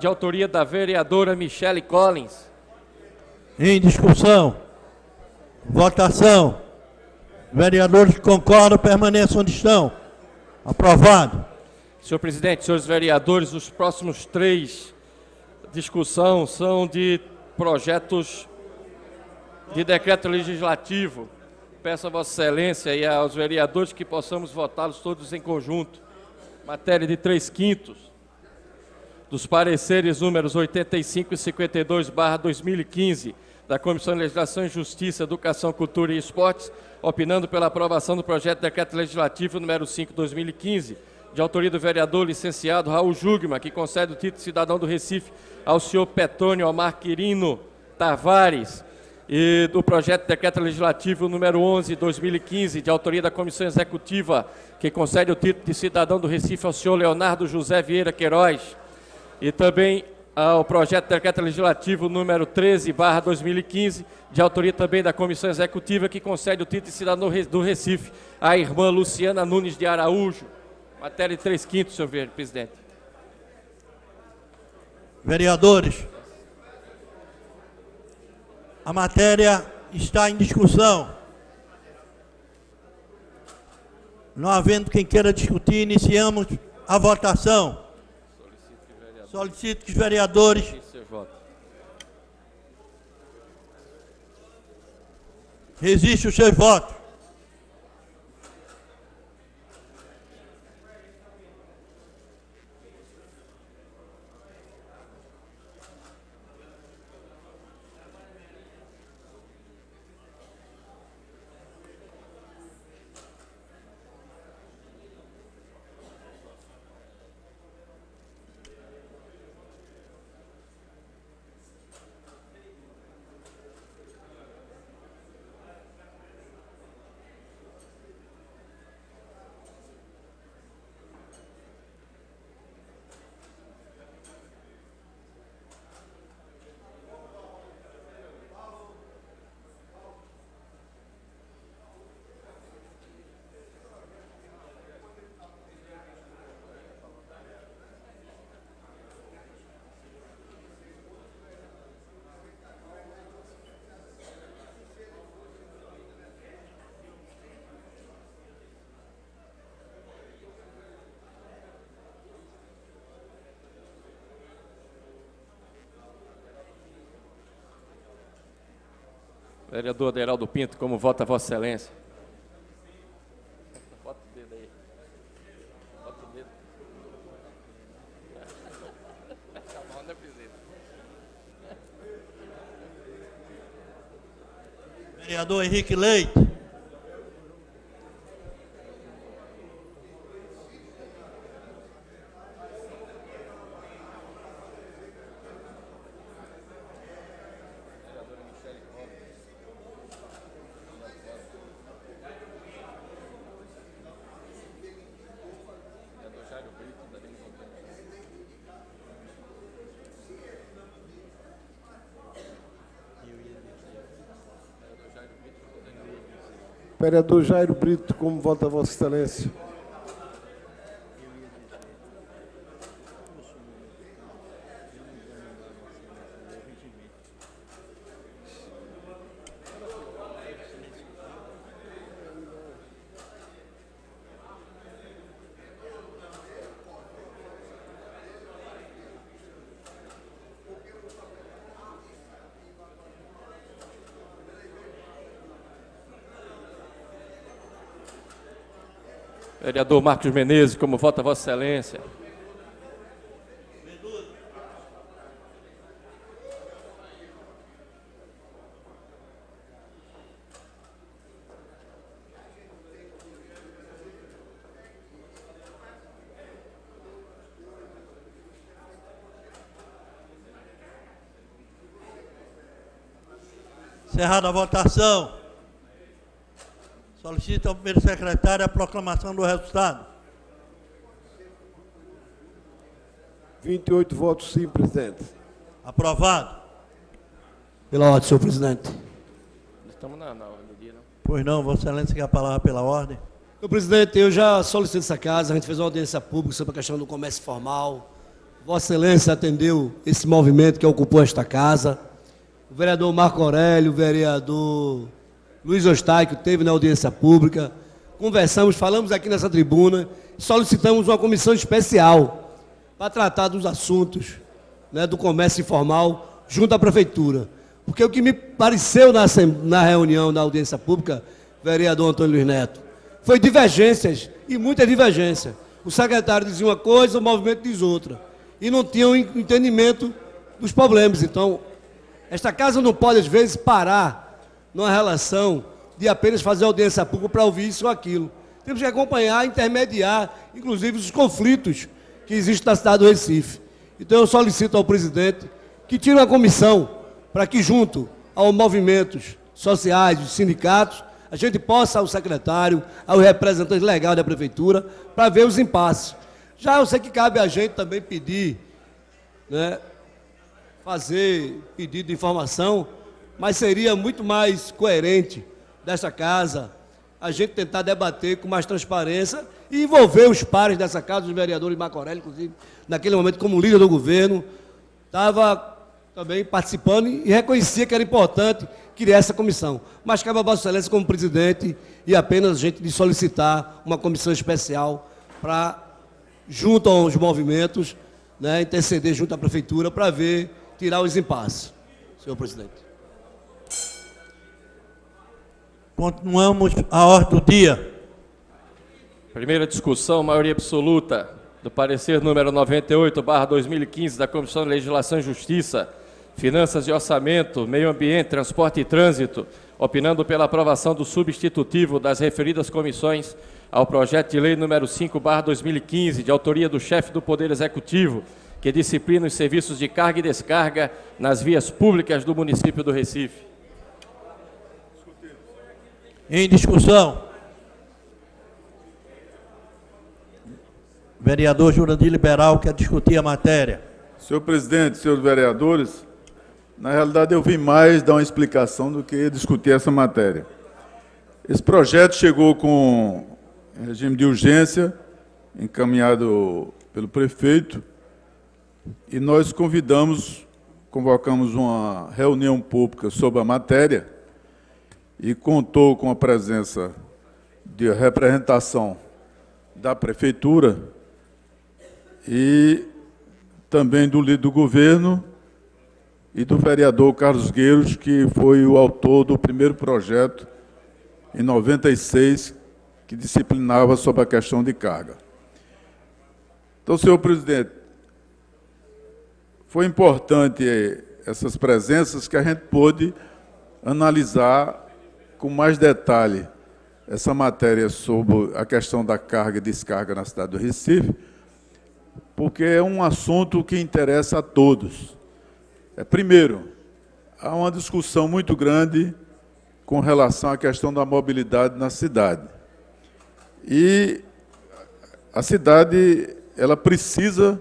autoria da vereadora Michele Collins. Em discussão. Votação. Vereadores que concordam permaneçam onde estão. Aprovado. Senhor presidente, senhores vereadores, os próximos 3 discussão são de projetos de decreto legislativo. Peço a Vossa Excelência e aos vereadores que possamos votá-los todos em conjunto. Matéria de 3/5. dos pareceres números 85 e 52/2015 da Comissão de Legislação e Justiça, Educação, Cultura e Esportes, opinando pela aprovação do projeto de decreto legislativo número 5/2015, de autoria do vereador licenciado Raul Jugman, que concede o título de cidadão do Recife ao senhor Petônio Omar Quirino Tavares, e do projeto de decreto legislativo número 11/2015, de autoria da Comissão Executiva, que concede o título de cidadão do Recife ao senhor Leonardo José Vieira Queiroz, e também ao projeto de decreto legislativo número 13/2015, de autoria também da Comissão Executiva, que concede o título de cidadão do Recife à irmã Luciana Nunes de Araújo. Matéria de 3/5, senhor presidente. Vereadores, a matéria está em discussão. Não havendo quem queira discutir, iniciamos a votação. Solicito que os vereadores registrem os seus votos. Vereador Aderaldo Pinto, como vota Vossa Excelência? Bota o dedo aí. Bota o dedo. Calma, né, presidente? Vereador Henrique Leite. Vereador Jairo Brito, como vota Vossa Excelência? Vereador Marcos Menezes, como vota Vossa Excelência? Encerrada a votação. Solicito ao primeiro secretário a proclamação do resultado. 28 votos sim, presidente. Aprovado. Pela ordem, senhor presidente. Estamos na ordem do dia, não? Pois não, Vossa Excelência quer a palavra pela ordem. Senhor presidente, eu já solicitei essa casa, a gente fez uma audiência pública sobre a questão do comércio formal. Vossa Excelência atendeu esse movimento que ocupou esta casa. O vereador Marco Aurélio, o vereador Luiz Eustáquio teve na audiência pública, conversamos, falamos aqui nessa tribuna, solicitamos uma comissão especial para tratar dos assuntos, né, do comércio informal junto à prefeitura. Porque o que me pareceu na reunião da audiência pública, vereador Antônio Luiz Neto, foi divergências, e muitas divergências. O secretário dizia uma coisa, o movimento diz outra. e não tinham entendimento dos problemas. Então, esta casa não pode, às vezes, parar numa relação de apenas fazer audiência pública para ouvir isso ou aquilo. Temos que acompanhar, intermediar, inclusive, os conflitos que existem na cidade do Recife. Então, eu solicito ao presidente que tire uma comissão para que, junto aos movimentos sociais, os sindicatos, a gente possa, ao secretário, ao representante legal da prefeitura, para ver os impasses. Já eu sei que cabe a gente também pedir, né, fazer pedido de informação, mas seria muito mais coerente desta casa a gente tentar debater com mais transparência e envolver os pares dessa casa, os vereadores de Macorel, inclusive, naquele momento, como líder do governo, estava também participando e reconhecia que era importante criar essa comissão. Mas cabe a Vossa Excelência como presidente e apenas a gente de solicitar uma comissão especial para, junto aos movimentos, né, interceder junto à prefeitura para ver, tirar os impasses. Senhor presidente. Continuamos a ordem do dia. Primeira discussão, maioria absoluta do parecer número 98/2015 da Comissão de Legislação e Justiça, Finanças e Orçamento, Meio Ambiente, Transporte e Trânsito, opinando pela aprovação do substitutivo das referidas comissões ao projeto de lei número 5/2015, de autoria do chefe do Poder Executivo, que disciplina os serviços de carga e descarga nas vias públicas do município do Recife. Em discussão. Vereador Jurandir Liberal quer discutir a matéria. Senhor presidente, senhores vereadores, na realidade eu vim mais dar uma explicação do que discutir essa matéria. Esse projeto chegou com regime de urgência, encaminhado pelo prefeito, e nós convocamos uma reunião pública sobre a matéria, e contou com a presença de representação da prefeitura e também do líder do governo e do vereador Carlos Gueiros, que foi o autor do primeiro projeto, em 96, que disciplinava sobre a questão de carga. Então, senhor presidente, foi importante essas presenças que a gente pôde analisar com mais detalhe essa matéria sobre a questão da carga e descarga na cidade do Recife, porque é um assunto que interessa a todos. Primeiro, há uma discussão muito grande com relação à questão da mobilidade na cidade. E a cidade, ela precisa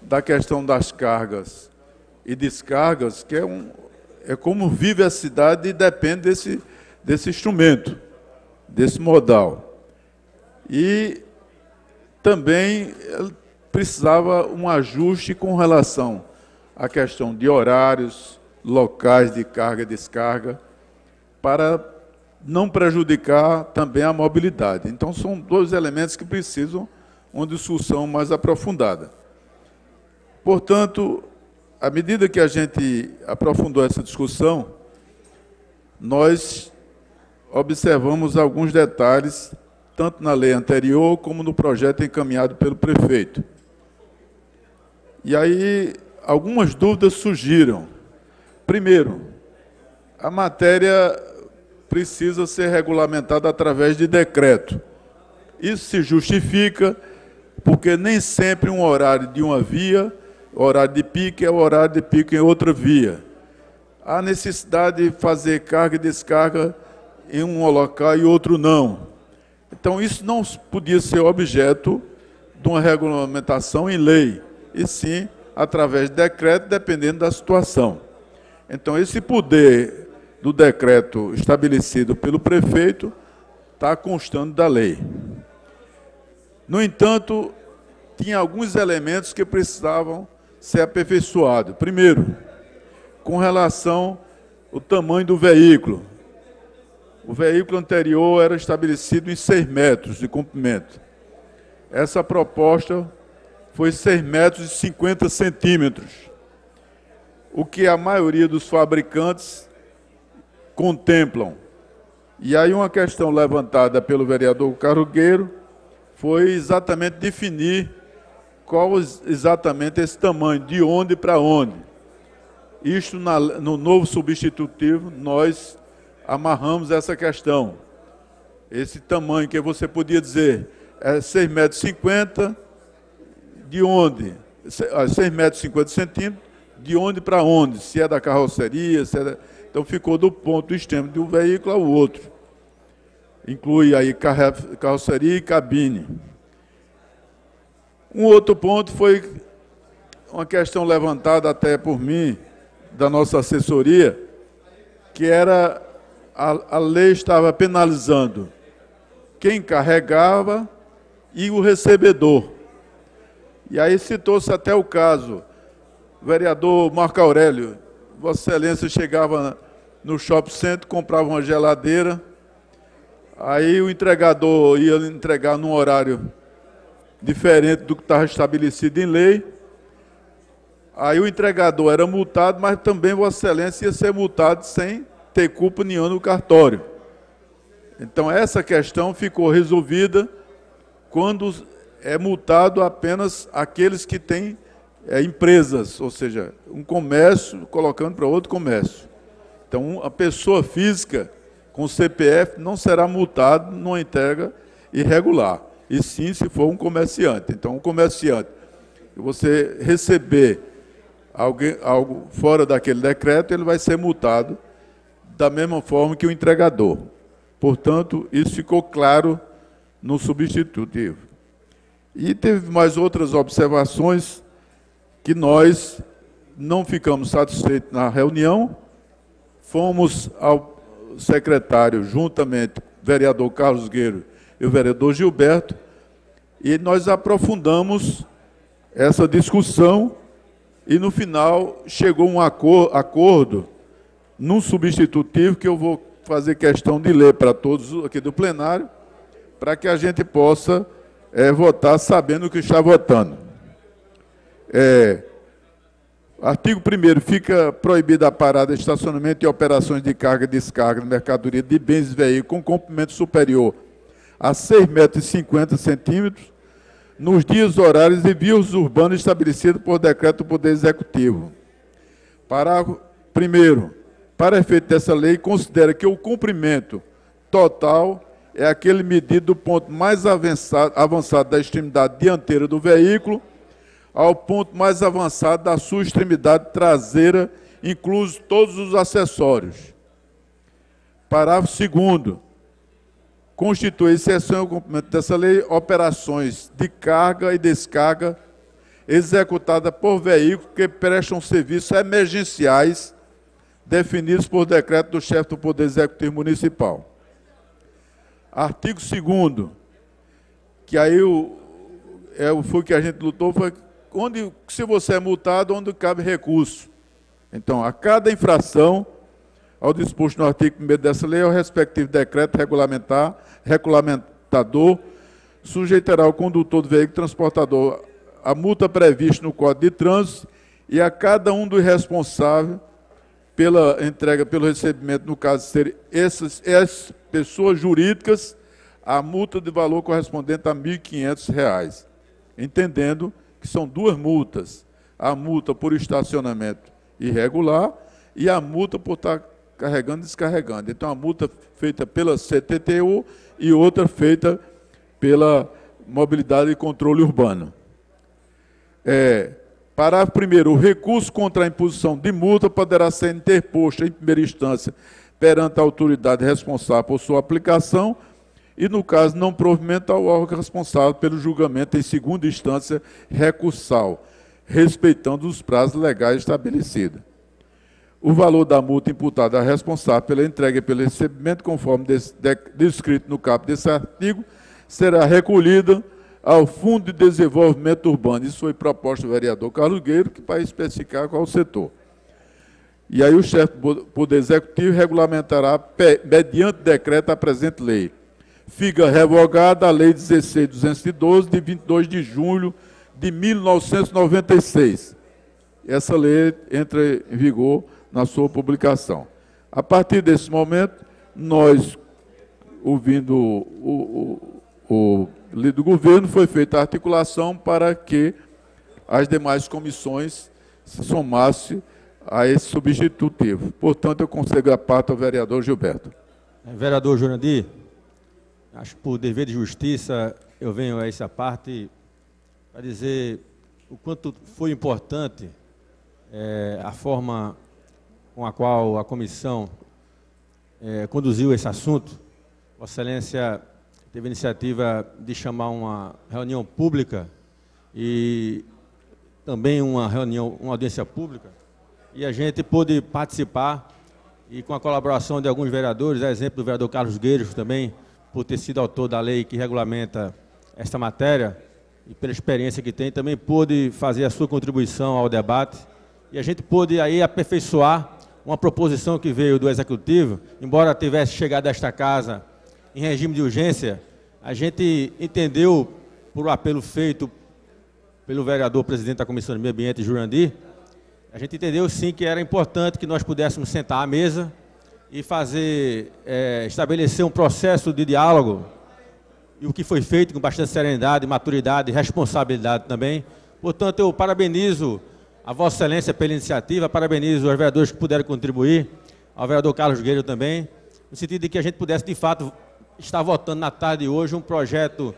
da questão das cargas e descargas, que é como vive a cidade e depende desse instrumento, desse modal. E também precisava um ajuste com relação à questão de horários, locais de carga e descarga, para não prejudicar também a mobilidade. Então, são dois elementos que precisam uma discussão mais aprofundada. Portanto, à medida que a gente aprofundou essa discussão, nós observamos alguns detalhes, tanto na lei anterior como no projeto encaminhado pelo prefeito. E aí, algumas dúvidas surgiram. Primeiro, a matéria precisa ser regulamentada através de decreto. Isso se justifica porque nem sempre um horário de uma via, horário de pico, é o horário de pico em outra via. Há necessidade de fazer carga e descarga em um local e outro não. Então, isso não podia ser objeto de uma regulamentação em lei, e sim através de decreto, dependendo da situação. Então, esse poder do decreto estabelecido pelo prefeito está constando da lei. No entanto, tinha alguns elementos que precisavam ser aperfeiçoados. Primeiro, com relação ao tamanho do veículo. O veículo anterior era estabelecido em 6 metros de comprimento. Essa proposta foi 6 metros e 50 centímetros, o que a maioria dos fabricantes contemplam. E aí uma questão levantada pelo vereador Carlos Gueiros foi exatamente definir qual exatamente esse tamanho, de onde para onde. Isto, no novo substitutivo, nós amarramos essa questão. Esse tamanho que você podia dizer é 6,50 m, de onde? 6,50 m, de onde para onde? Se é da carroceria, se é da... Então ficou do ponto extremo de um veículo ao outro. Inclui aí carroceria e cabine. Um outro ponto foi uma questão levantada até por mim, da nossa assessoria, que era a lei estava penalizando quem carregava e o recebedor. E aí citou-se até o caso, o vereador Marco Aurélio, Vossa Excelência chegava no shopping center, comprava uma geladeira, aí o entregador ia entregar num horário diferente do que estava estabelecido em lei, aí o entregador era multado, mas também Vossa Excelência ia ser multado sem ter culpa nenhuma no cartório. Então essa questão ficou resolvida quando é multado apenas aqueles que têm empresas, ou seja, um comércio colocando para outro comércio. Então, a pessoa física com CPF não será multado numa entrega irregular, e sim se for um comerciante. Então, um comerciante, você receber algo fora daquele decreto, ele vai ser multado da mesma forma que o entregador. Portanto, isso ficou claro no substitutivo. E teve mais outras observações que nós não ficamos satisfeitos na reunião. Fomos ao secretário, juntamente, o vereador Carlos Guerreiro e o vereador Gilberto, e nós aprofundamos essa discussão e, no final, chegou um acordo num substitutivo que eu vou fazer questão de ler para todos aqui do plenário, para que a gente possa votar sabendo o que está votando. Artigo 1º, fica proibida a parada, estacionamento e operações de carga e descarga de mercadoria de bens e veículos com comprimento superior a 6,50 m nos dias, horários e vias urbanas estabelecidos por decreto do Poder Executivo. Parágrafo 1º. Para efeito dessa lei, considera que o comprimento total é aquele medido do ponto mais avançado da extremidade dianteira do veículo ao ponto mais avançado da sua extremidade traseira, inclusos todos os acessórios. Parágrafo 2º. Constitui exceção ao cumprimento dessa lei operações de carga e descarga executadas por veículos que prestam serviços emergenciais definidos por decreto do chefe do Poder Executivo Municipal. Artigo 2º, que aí foi o que a gente lutou, foi se você é multado, onde cabe recurso. Então, a cada infração, ao disposto no artigo 1º dessa lei, ao respectivo decreto regulamentador, sujeitará o condutor do veículo transportador a multa prevista no Código de Trânsito e a cada um dos responsáveis pela entrega, pelo recebimento, no caso de serem essas pessoas jurídicas, a multa de valor correspondente a R$ 1.500, entendendo que são duas multas, a multa por estacionamento irregular e a multa por estar carregando e descarregando. Então, a multa feita pela CTTU e outra feita pela Mobilidade e Controle Urbano. Parágrafo 1º. O recurso contra a imposição de multa poderá ser interposto em primeira instância perante a autoridade responsável por sua aplicação e, no caso não provimento, ao órgão responsável pelo julgamento em segunda instância recursal, respeitando os prazos legais estabelecidos. O valor da multa imputada à responsável pela entrega e pelo recebimento, conforme descrito no caput desse artigo, será recolhida ao Fundo de Desenvolvimento Urbano. Isso foi proposto do vereador Carlos Guerreiro, que vai especificar qual o setor. E aí o chefe do Poder Executivo regulamentará, mediante decreto, a presente lei. Fica revogada a Lei 16.212, de 22 de julho de 1996. Essa lei entra em vigor na sua publicação. A partir desse momento, nós, ouvindo o líder do governo, foi feita a articulação para que as demais comissões se somasse a esse substitutivo. Portanto, eu concedo a parte ao vereador Gilberto. Vereador Jurandir, acho que por dever de justiça eu venho a essa parte para dizer o quanto foi importante a forma com a qual a comissão conduziu esse assunto. Vossa Excelência teve a iniciativa de chamar uma reunião pública e também uma audiência pública, e a gente pôde participar, e com a colaboração de alguns vereadores, a exemplo do vereador Carlos Gueiros também, por ter sido autor da lei que regulamenta esta matéria, e pela experiência que tem, também pôde fazer a sua contribuição ao debate, e a gente pôde aí aperfeiçoar uma proposição que veio do Executivo, embora tivesse chegado a esta casa em regime de urgência, a gente entendeu, por apelo feito pelo vereador presidente da Comissão de Meio Ambiente, Jurandir, a gente entendeu sim que era importante que nós pudéssemos sentar à mesa e estabelecer um processo de diálogo, e o que foi feito com bastante serenidade, maturidade e responsabilidade também. Portanto, eu parabenizo a Vossa Excelência pela iniciativa, parabenizo os vereadores que puderam contribuir, ao vereador Carlos Gueiros também, no sentido de que a gente pudesse, de fato, estar votando na tarde de hoje um projeto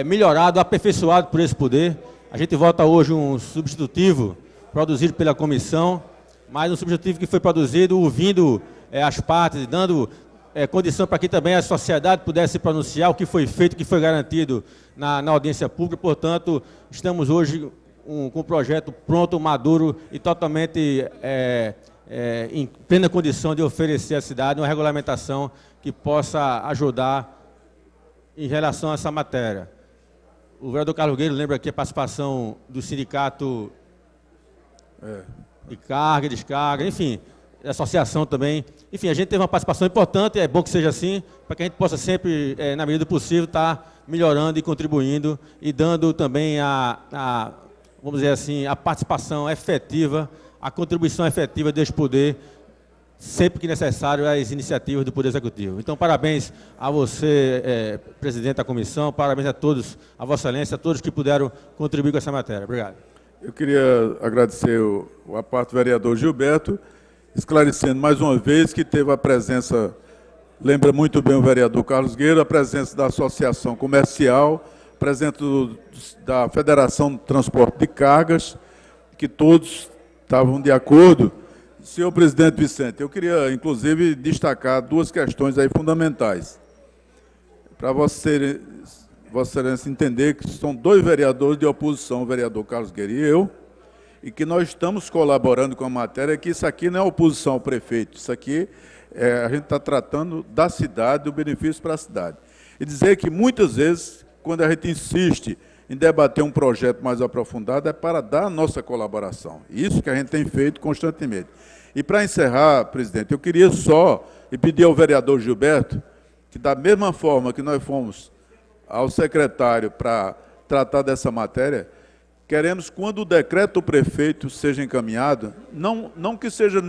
melhorado, aperfeiçoado por esse poder. A gente vota hoje um substitutivo produzido pela comissão, mas um substitutivo que foi produzido ouvindo as partes, dando condição para que também a sociedade pudesse se pronunciar o que foi feito, o que foi garantido na audiência pública. Portanto, estamos hoje com o projeto pronto, maduro e totalmente em plena condição de oferecer à cidade uma regulamentação que possa ajudar em relação a essa matéria. O vereador Carlos Gueiros lembra aqui a participação do sindicato de carga e descarga, enfim, da associação também. Enfim, a gente teve uma participação importante, é bom que seja assim, para que a gente possa sempre, na medida do possível, estar melhorando e contribuindo e dando também vamos dizer assim, a participação efetiva, a contribuição efetiva deste poder, sempre que necessário, às iniciativas do Poder Executivo. Então, parabéns a você, presidente da comissão, parabéns a todos, a Vossa Excelência, a todos que puderam contribuir com essa matéria. Obrigado. Eu queria agradecer a parte do vereador Gilberto, esclarecendo mais uma vez que teve a presença, lembra muito bem o vereador Carlos Gueiros, a presença da Associação Comercial, a presença da Federação de Transporte de Cargas, que todos estavam de acordo. Senhor presidente Vicente, eu queria, inclusive, destacar duas questões aí fundamentais. Para Vossa Excelência entender que são dois vereadores de oposição, o vereador Carlos Gueiros e eu, e que nós estamos colaborando com a matéria, que isso aqui não é oposição ao prefeito, isso aqui a gente está tratando da cidade, do benefício para a cidade. E dizer que, muitas vezes, quando a gente insiste em debater um projeto mais aprofundado, é para dar a nossa colaboração. Isso que a gente tem feito constantemente. E, para encerrar, presidente, eu queria só pedir ao vereador Gilberto que, da mesma forma que nós fomos ao secretário para tratar dessa matéria, queremos, quando o decreto do prefeito seja encaminhado, não que seja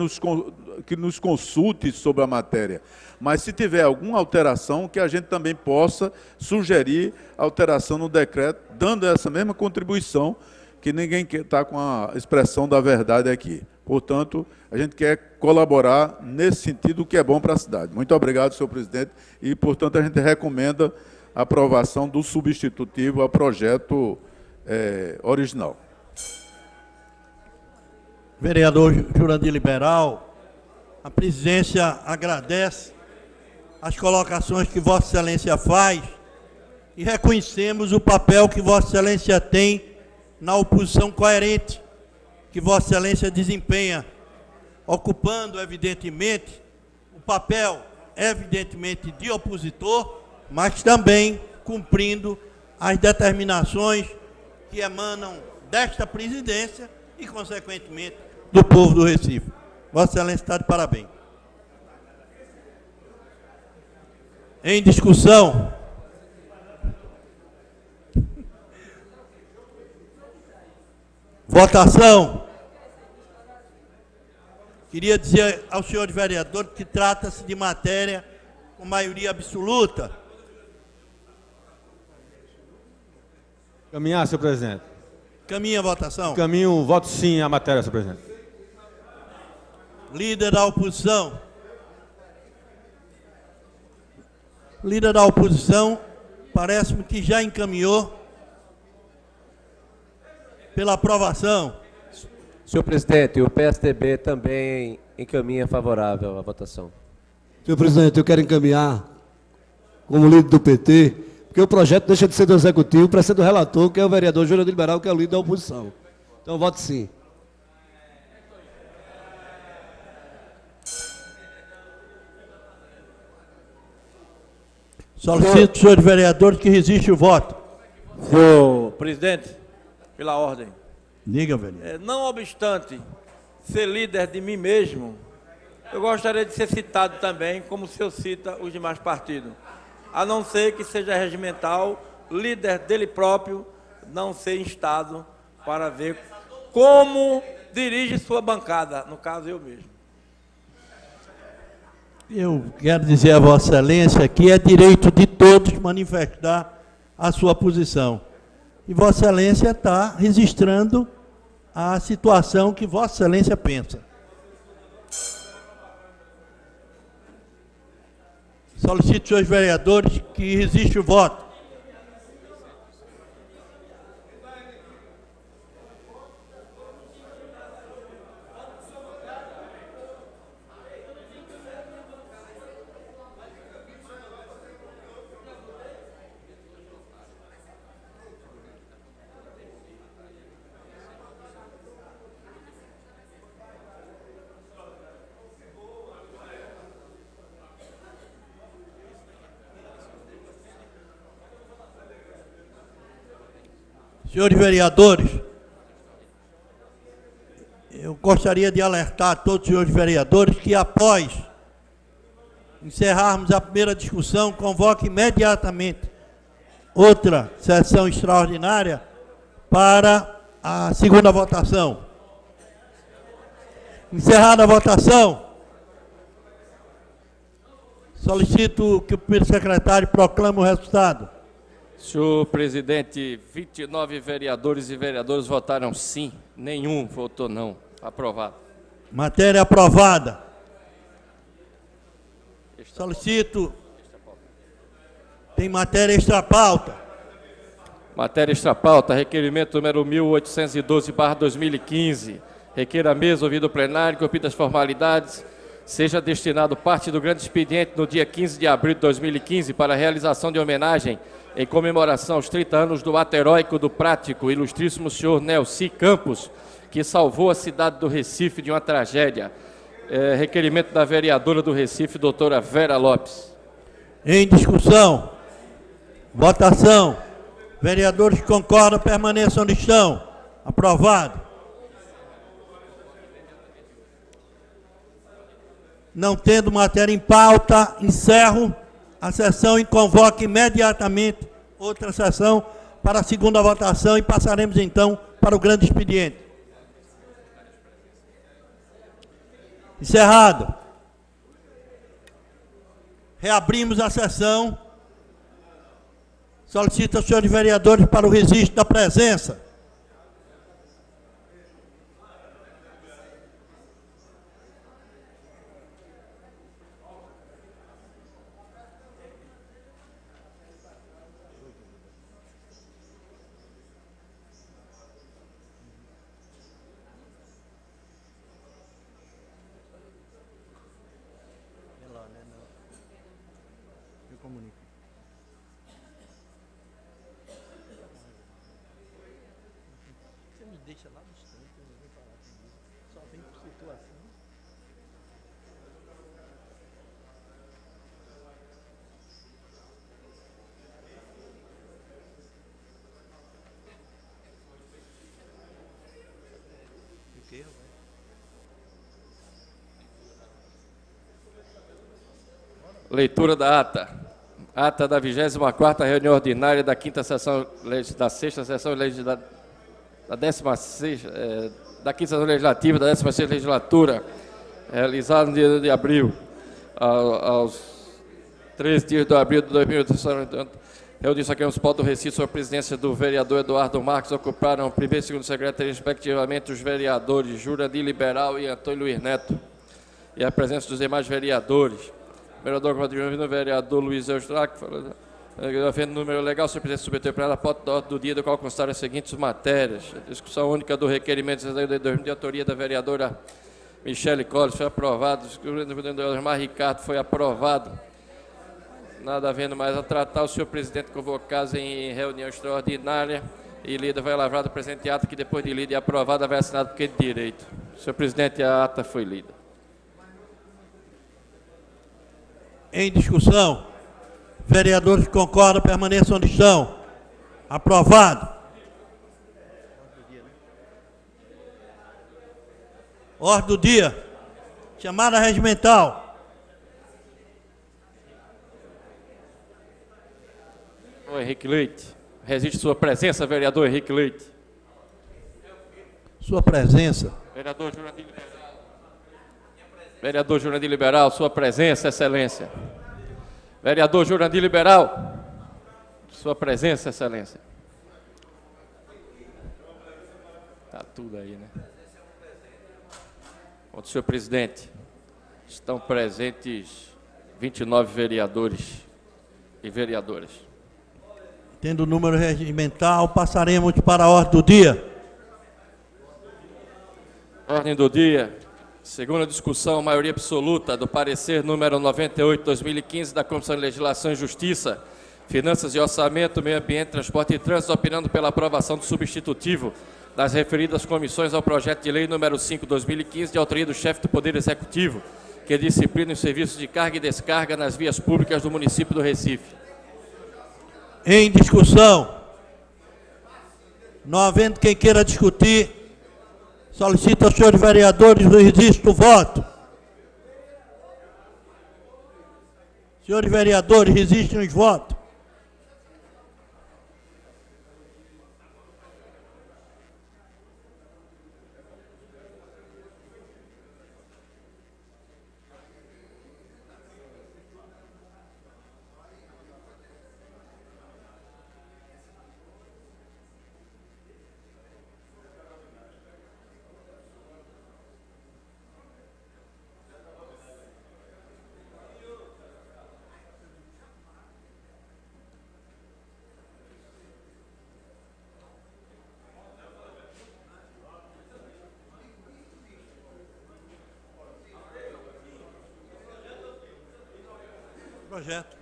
que nos consulte sobre a matéria, mas se tiver alguma alteração, que a gente também possa sugerir alteração no decreto, dando essa mesma contribuição, que ninguém está com a expressão da verdade aqui. Portanto, a gente quer colaborar nesse sentido, que é bom para a cidade. Muito obrigado, senhor presidente, e, portanto, a gente recomenda a aprovação do substitutivo ao projeto original. Vereador Jurandir Liberal, a presidência agradece as colocações que Vossa Excelência faz e reconhecemos o papel que Vossa Excelência tem na oposição coerente que Vossa Excelência desempenha, ocupando, evidentemente, o papel, evidentemente, de opositor, mas também cumprindo as determinações que emanam desta presidência e, consequentemente, do povo do Recife. Vossa Excelência está de parabéns. Em discussão. Votação. Queria dizer ao senhor vereador que trata-se de matéria com maioria absoluta. Caminhar, senhor presidente. Caminha a votação. Caminho, voto sim à matéria, senhor presidente. Líder da oposição. Líder da oposição, parece-me que já encaminhou pela aprovação. Senhor presidente, o PSDB também encaminha favorável à votação. Senhor presidente, eu quero encaminhar, como líder do PT, porque o projeto deixa de ser do Executivo para ser do relator, que é o vereador Júlio Liberal, que é o líder da oposição. Então, voto sim. Solicito, senhores vereadores, que resiste o voto. Senhor presidente, pela ordem. Diga, vereador. Não obstante ser líder de mim mesmo, eu gostaria de ser citado também, como o senhor cita os demais partidos. A não ser que seja regimental, líder dele próprio, não ser instado para ver como dirige sua bancada, no caso eu mesmo. Eu quero dizer a Vossa Excelência que é direito de todos manifestar a sua posição. E Vossa Excelência está registrando a situação que Vossa Excelência pensa. Solicito, senhores vereadores, que resiste o voto. Senhores vereadores, eu gostaria de alertar a todos os senhores vereadores que, após encerrarmos a primeira discussão, convoque imediatamente outra sessão extraordinária para a segunda votação. Encerrada a votação, solicito que o primeiro secretário proclame o resultado. Senhor presidente, 29 vereadores e vereadoras votaram sim, nenhum votou não. Aprovado. Matéria aprovada. Solicito. Tem matéria extra-pauta. Matéria extra-pauta, requerimento número 1812/2015. Requer a mesa, ouvido o plenário, que cumpridas as formalidades, seja destinado parte do grande expediente no dia 15 de abril de 2015 para a realização de homenagem em comemoração aos 30 anos do ato heróico do prático, ilustríssimo senhor Nelci Campos, que salvou a cidade do Recife de uma tragédia. Requerimento da vereadora do Recife, doutora Vera Lopes. Em discussão. Votação. Vereadores que concordam, permaneçam onde estão. Aprovado. Não tendo matéria em pauta, encerro a sessão e convoco imediatamente outra sessão para a segunda votação e passaremos então para o grande expediente. Encerrado. Reabrimos a sessão. Solicito aos senhores vereadores para o registro da presença. Leitura da ata. Ata da 24ª reunião ordinária da quinta sessão da sexta sessão legislativa da 16ª, da quinta sessão legislativa da 16ª legislatura, realizada no dia de abril, aos 13 dias de abril de 2018, Reunidos aqui no Municipal do Recife, sob a presidência do vereador Eduardo Marques, ocuparam o primeiro e segundo secretário, respectivamente, os vereadores Jurandir Liberal e Antônio Luiz Neto, e a presença dos demais vereadores. Vereador Rodrigo, vereador Luiz Eustáquio, havendo número legal, senhor presidente, submeteu para ela a pauta da ordem do dia, do qual constaram as seguintes matérias. A discussão única do requerimento de autoria da vereadora Michele Colles foi aprovado. O vereador Osmar Ricardo foi aprovado. Nada havendo mais a tratar, o senhor presidente convocado em reunião extraordinária e lida vai lavrado o presente ato, que depois de lida e aprovada vai assinado por quem de direito. Senhor presidente, a ata foi lida. Em discussão, vereadores que concordam permaneçam onde estão. Aprovado. Ordem do dia. Chamada regimental. Henrique Leite. Resiste sua presença, vereador Henrique Leite. Sua presença. Vereador Jurandir Liberal. Vereador Jurandir Liberal, sua presença, excelência. Vereador Jurandir Liberal, sua presença, excelência. Está tudo aí, né? Bom, senhor presidente, estão presentes 29 vereadores e vereadoras. Tendo o número regimental, passaremos para a ordem do dia. Ordem do dia. Segunda discussão, maioria absoluta do parecer número 98/2015 da Comissão de Legislação e Justiça, Finanças e Orçamento, Meio Ambiente, Transporte e Trânsito, opinando pela aprovação do substitutivo das referidas comissões ao projeto de lei número 5/2015, de autoria do chefe do Poder Executivo, que disciplina os serviços de carga e descarga nas vias públicas do município do Recife. Em discussão, não havendo quem queira discutir, solicito aos senhores vereadores o registro do voto. Senhores vereadores, registrem os votos. Projeto.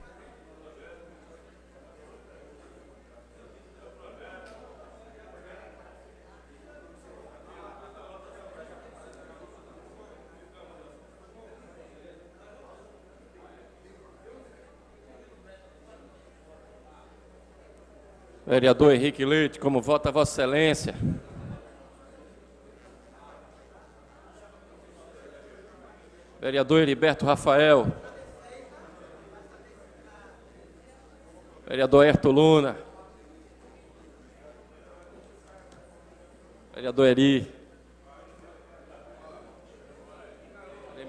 Vereador Henrique Leite, como vota Vossa Excelência? Vereador Heriberto Rafael. Vereador Herto Luna. Vereador Eri.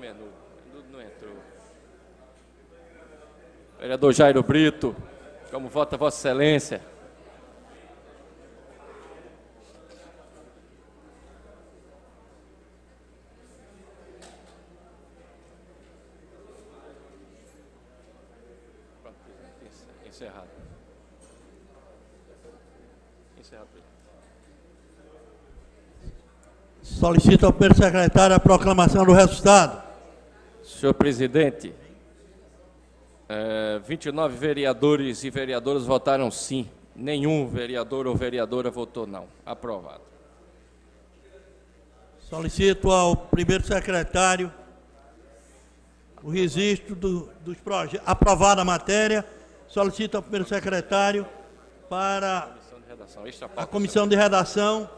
Menudo não entrou. Vereador Jairo Brito, como vota Vossa Excelência? Encerrado. Encerrado. Solicito ao primeiro secretário a proclamação do resultado. Senhor presidente, 29 vereadores e vereadoras votaram sim. Nenhum vereador ou vereadora votou não. Aprovado. Solicito ao primeiro secretário o registro dos projetos. Aprovada a matéria, solicito ao primeiro secretário para a comissão de redação.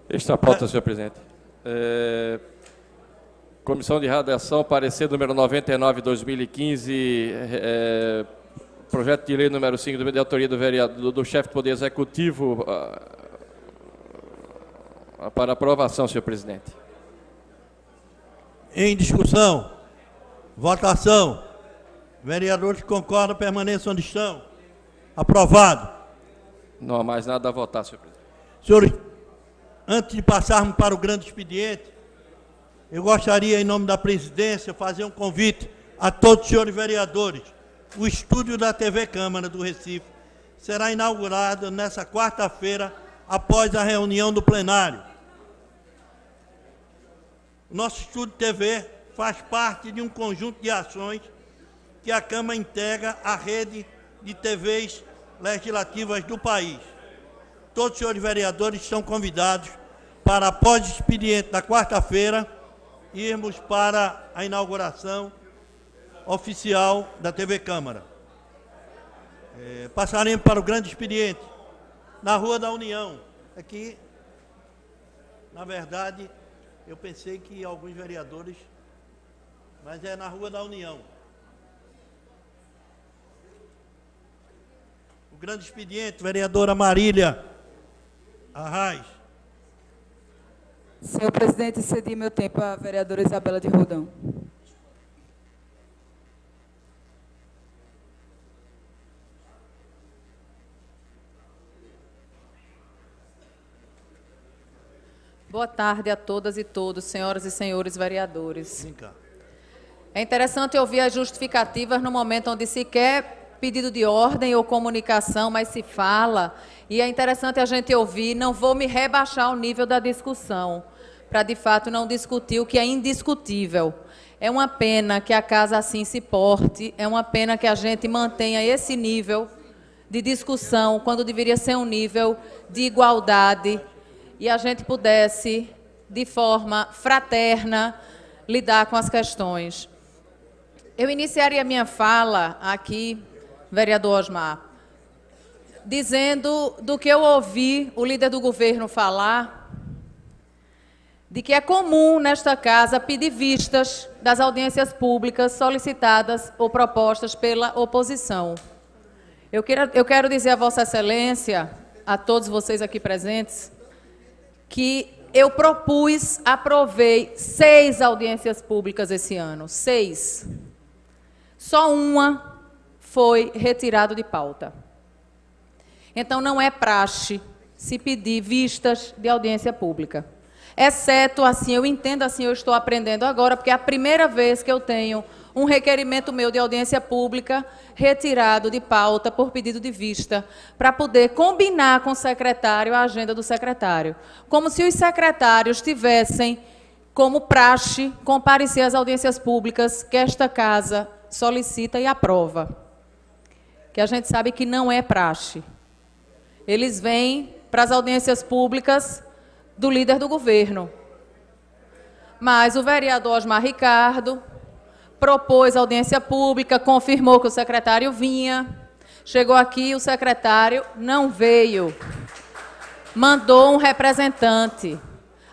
Extra pauta, senhor presidente. Comissão de redação, parecer número 99/2015, projeto de lei número 5, de autoria do vereador, do chefe do Poder Executivo, para aprovação, senhor presidente. Em discussão, votação. Vereadores que concordam permaneçam onde estão. Aprovado. Não há mais nada a votar, senhor presidente. Senhores, antes de passarmos para o grande expediente, eu gostaria, em nome da presidência, fazer um convite a todos os senhores vereadores. O estúdio da TV Câmara do Recife será inaugurado nesta quarta-feira, após a reunião do plenário. O nosso estúdio TV faz parte de um conjunto de ações que a Câmara integra à rede de TVs legislativas do país. Todos os senhores vereadores estão convidados para, após o expediente da quarta-feira, irmos para a inauguração oficial da TV Câmara. Passaremos para o grande expediente, na Rua da União. Aqui, na verdade, eu pensei que alguns vereadores, mas é na Rua da União. O grande expediente, vereadora Marília Arraes. Senhor presidente, cedi meu tempo à vereadora Isabela de Rodão. Boa tarde a todas e todos, senhoras e senhores vereadores. É interessante ouvir as justificativas no momento onde se quer pedido de ordem ou comunicação, mas se fala, e é interessante a gente ouvir. Não vou me rebaixar ao nível da discussão, para de fato não discutir o que é indiscutível. É uma pena que a casa assim se porte, é uma pena que a gente mantenha esse nível de discussão, quando deveria ser um nível de igualdade, e a gente pudesse, de forma fraterna, lidar com as questões. Eu iniciaria a minha fala aqui, vereador Osmar, dizendo do que eu ouvi o líder do governo falar, de que é comum nesta casa pedir vistas das audiências públicas solicitadas ou propostas pela oposição. Eu quero dizer a Vossa Excelência, a todos vocês aqui presentes, que eu aprovei 6 audiências públicas esse ano, 6. Só uma foi retirada de pauta. Então, não é praxe se pedir vistas de audiência pública. Exceto, assim, eu entendo assim, eu estou aprendendo agora, porque é a primeira vez que eu tenho um requerimento meu de audiência pública retirado de pauta por pedido de vista, para poder combinar com o secretário a agenda do secretário. Como se os secretários tivessem como praxe comparecer às audiências públicas que esta casa solicita e aprova. Que a gente sabe que não é praxe. Eles vêm para as audiências públicas do líder do governo. Mas o vereador Osmar Ricardo propôs audiência pública, confirmou que o secretário vinha, chegou aqui, o secretário não veio, mandou um representante.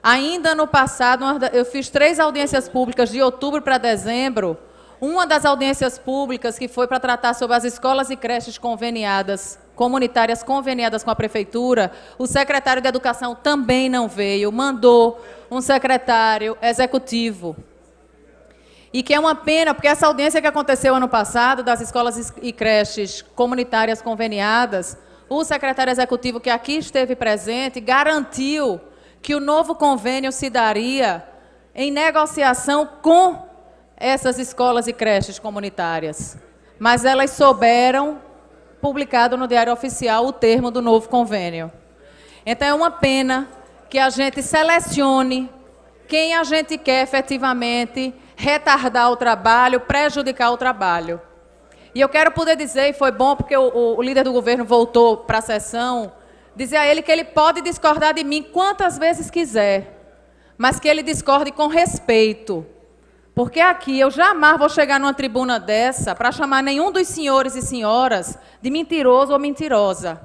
Ainda no passado, eu fiz 3 audiências públicas de outubro para dezembro. Uma das audiências públicas que foi para tratar sobre as escolas e creches conveniadas, comunitárias conveniadas com a prefeitura, o secretário de Educação também não veio, mandou um secretário executivo. E que é uma pena, porque essa audiência que aconteceu ano passado, das escolas e creches comunitárias conveniadas, o secretário executivo que aqui esteve presente garantiu que o novo convênio se daria em negociação com essas escolas e creches comunitárias. Mas elas souberam, publicado no Diário Oficial, o termo do novo convênio. Então é uma pena que a gente selecione quem a gente quer efetivamente retardar o trabalho, prejudicar o trabalho. E eu quero poder dizer, e foi bom porque o líder do governo voltou para a sessão, dizer a ele que ele pode discordar de mim quantas vezes quiser, mas que ele discorde com respeito. Porque aqui eu jamais vou chegar numa tribuna dessa para chamar nenhum dos senhores e senhoras de mentiroso ou mentirosa.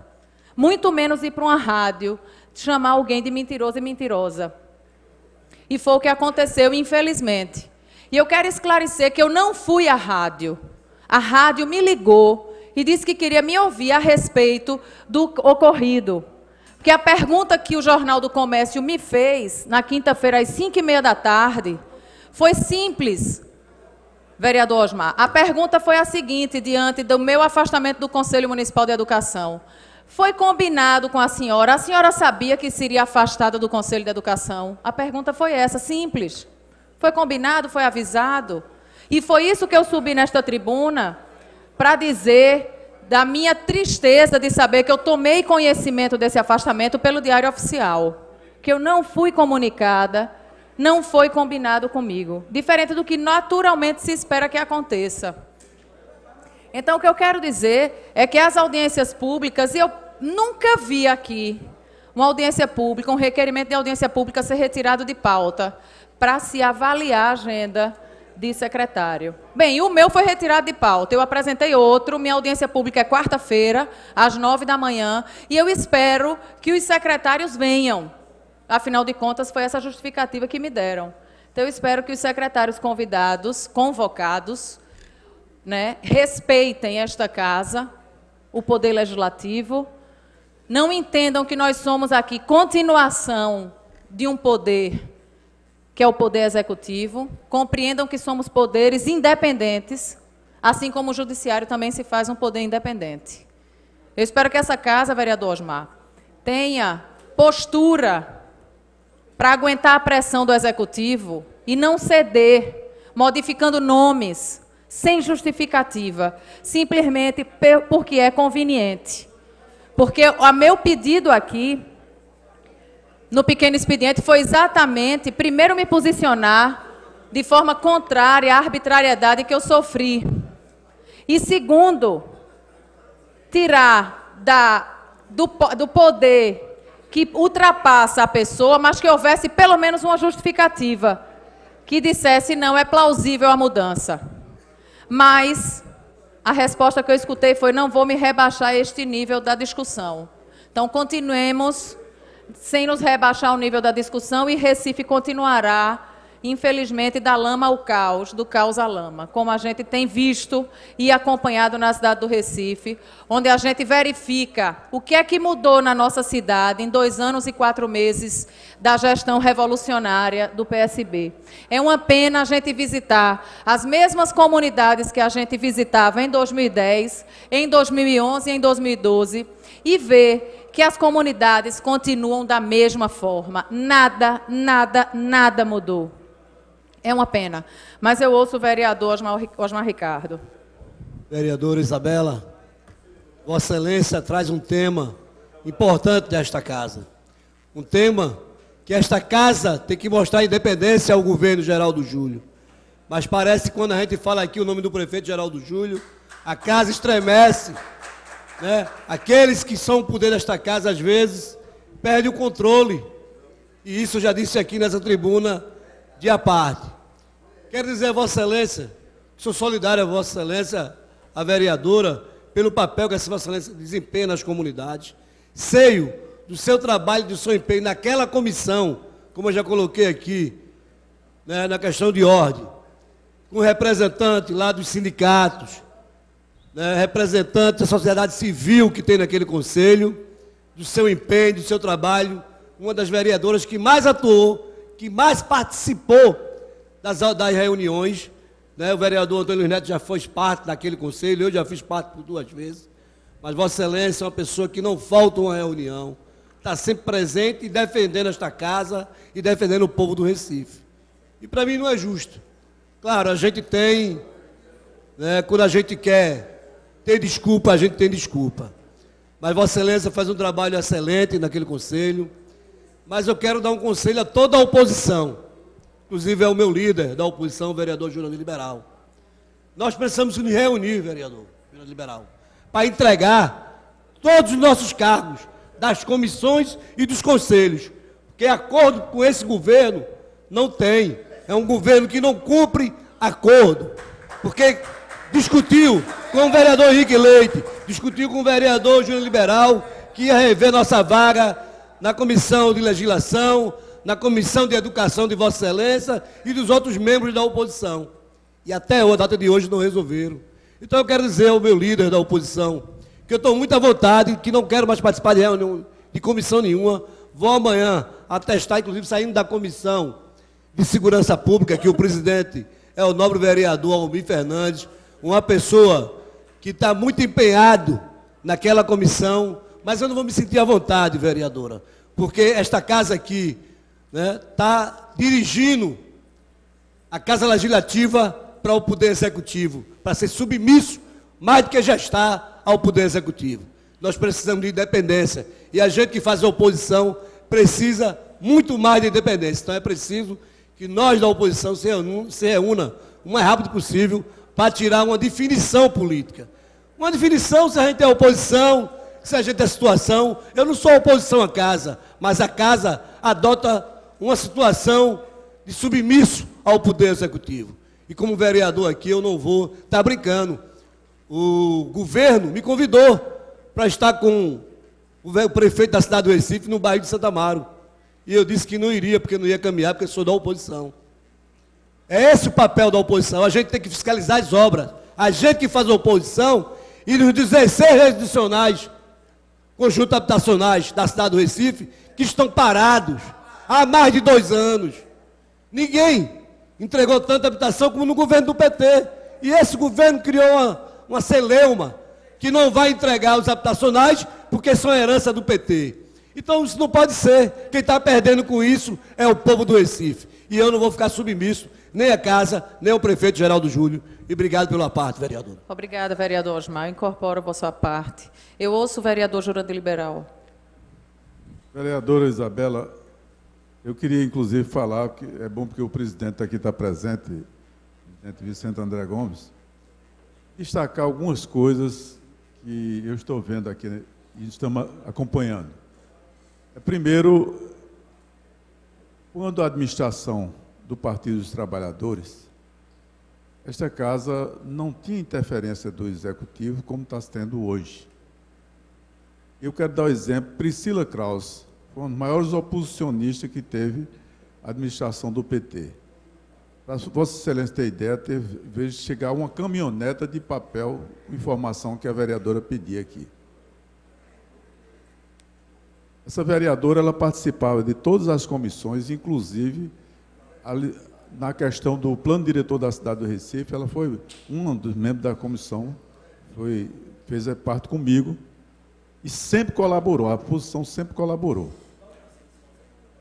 Muito menos ir para uma rádio chamar alguém de mentiroso e mentirosa. E foi o que aconteceu, infelizmente. E eu quero esclarecer que eu não fui à rádio. A rádio me ligou e disse que queria me ouvir a respeito do ocorrido. Porque a pergunta que o Jornal do Comércio me fez, na quinta-feira, às 5h30 da tarde, foi simples. Vereador Osmar, a pergunta foi a seguinte, diante do meu afastamento do Conselho Municipal de Educação. Foi combinado com a senhora sabia que seria afastada do Conselho de Educação? A pergunta foi essa, simples. Foi combinado, foi avisado? E foi isso que eu subi nesta tribuna para dizer da minha tristeza de saber que eu tomei conhecimento desse afastamento pelo Diário Oficial, que eu não fui comunicada, não foi combinado comigo, diferente do que naturalmente se espera que aconteça. Então, o que eu quero dizer é que as audiências públicas, e eu nunca vi aqui uma audiência pública, um requerimento de audiência pública ser retirado de pauta para se avaliar a agenda de secretário. Bem, o meu foi retirado de pauta, eu apresentei outro, minha audiência pública é quarta-feira, às 9 da manhã, e eu espero que os secretários venham. Afinal de contas, foi essa justificativa que me deram. Então, eu espero que os secretários convidados, convocados, né, respeitem esta casa, o Poder Legislativo, não entendam que nós somos aqui continuação de um poder, que é o Poder Executivo, compreendam que somos poderes independentes, assim como o Judiciário também se faz um poder independente. Eu espero que essa casa, vereador Osmar, tenha postura para aguentar a pressão do Executivo e não ceder, modificando nomes, sem justificativa, simplesmente porque é conveniente. Porque o meu pedido aqui, no pequeno expediente, foi exatamente, primeiro, me posicionar de forma contrária à arbitrariedade que eu sofri. E, segundo, tirar do poder que ultrapassa a pessoa, mas que houvesse pelo menos uma justificativa, que dissesse não é plausível a mudança. Mas a resposta que eu escutei foi não vou me rebaixar a este nível da discussão. Então, continuemos sem nos rebaixar ao nível da discussão e Recife continuará, infelizmente, da lama ao caos, do caos à lama, como a gente tem visto e acompanhado na cidade do Recife, onde a gente verifica o que é que mudou na nossa cidade em 2 anos e 4 meses da gestão revolucionária do PSB. É uma pena a gente visitar as mesmas comunidades que a gente visitava em 2010, em 2011 e em 2012 e ver que as comunidades continuam da mesma forma. Nada, nada, nada mudou. É uma pena. Mas eu ouço o vereador Osmar Ricardo. Vereadora Isabela, Vossa Excelência traz um tema importante desta casa. Um tema que esta casa tem que mostrar independência ao governo Geraldo Júlio. Mas parece que quando a gente fala aqui o nome do prefeito Geraldo Júlio, a casa estremece, né? Aqueles que são o poder desta casa, às vezes, perdem o controle. E isso eu já disse aqui nessa tribuna de à parte. Quero dizer a Vossa Excelência, que sou solidário a Vossa Excelência, a vereadora, pelo papel que essa Vossa Excelência desempenha nas comunidades. Sei do seu trabalho, do seu empenho naquela comissão, como eu já coloquei aqui, né, na questão de ordem, com representante lá dos sindicatos, né, representante da sociedade civil que tem naquele conselho, do seu empenho, do seu trabalho, uma das vereadoras que mais atuou, que mais participou das reuniões, né? O vereador Antônio Luiz Neto já fez parte daquele conselho, eu já fiz parte por 2 vezes, mas Vossa Excelência é uma pessoa que não falta uma reunião, está sempre presente e defendendo esta casa e defendendo o povo do Recife. E para mim não é justo. Claro, a gente tem, né, quando a gente quer ter desculpa, a gente tem desculpa. Mas Vossa Excelência faz um trabalho excelente naquele conselho, mas eu quero dar um conselho a toda a oposição, inclusive é o meu líder da oposição, o vereador Júnior Liberal. Nós precisamos nos reunir, vereador Júnior Liberal, para entregar todos os nossos cargos, das comissões e dos conselhos, porque acordo com esse governo não tem. É um governo que não cumpre acordo, porque discutiu com o vereador Henrique Leite, discutiu com o vereador Júnior Liberal, que ia rever nossa vaga na Comissão de Legislação, na Comissão de Educação de Vossa Excelência e dos outros membros da oposição. E até a data de hoje não resolveram. Então eu quero dizer ao meu líder da oposição que eu estou muito à vontade, que não quero mais participar de reunião, de comissão nenhuma. Vou amanhã atestar, inclusive saindo da Comissão de Segurança Pública, que o presidente é o nobre vereador Almir Fernandes, uma pessoa que está muito empenhado naquela comissão, mas eu não vou me sentir à vontade, vereadora, porque esta casa aqui está dirigindo a Casa Legislativa para o Poder Executivo, para ser submisso, mais do que já está, ao Poder Executivo. Nós precisamos de independência, e a gente que faz a oposição precisa muito mais de independência. Então é preciso que nós da oposição se reúna o mais rápido possível para tirar uma definição política. Uma definição se a gente é oposição, se a gente é situação. Eu não sou oposição à casa, mas a casa adota uma situação de submisso ao Poder Executivo. E como vereador aqui, eu não vou estar brincando. O governo me convidou para estar com o prefeito da cidade do Recife no bairro de Santa Amaro. E eu disse que não iria, porque não ia caminhar, porque sou da oposição. É esse o papel da oposição. A gente tem que fiscalizar as obras. A gente que faz a oposição, e nos 16 residenciais, conjuntos habitacionais da cidade do Recife, que estão parados há mais de 2 anos. Ninguém entregou tanta habitação como no governo do PT. E esse governo criou uma celeuma que não vai entregar os habitacionais porque são herança do PT. Então isso não pode ser. Quem está perdendo com isso é o povo do Recife. E eu não vou ficar submisso, nem a casa, nem ao prefeito Geraldo Júlio. E obrigado pela parte, vereador. Obrigada, vereador Osmar. Eu incorporo a vossa parte. Eu ouço o vereador Jurandir Liberal. Vereadora Isabela, eu queria, inclusive, falar, que é bom porque o presidente aqui está presente, o presidente Vicente André Gomes, destacar algumas coisas que eu estou vendo aqui e estamos acompanhando. Primeiro, quando a administração do Partido dos Trabalhadores, esta casa não tinha interferência do Executivo como está tendo hoje. Eu quero dar o exemplo, Priscila Krause, foi um dos maiores oposicionistas que teve a administração do PT. Para Vossa Excelência ter ideia, teve vez de chegar uma caminhoneta de papel com informação que a vereadora pedia aqui. Essa vereadora, ela participava de todas as comissões, inclusive na questão do plano diretor da cidade do Recife, ela foi um dos membros da comissão, fez parte comigo e sempre colaborou, a oposição sempre colaborou.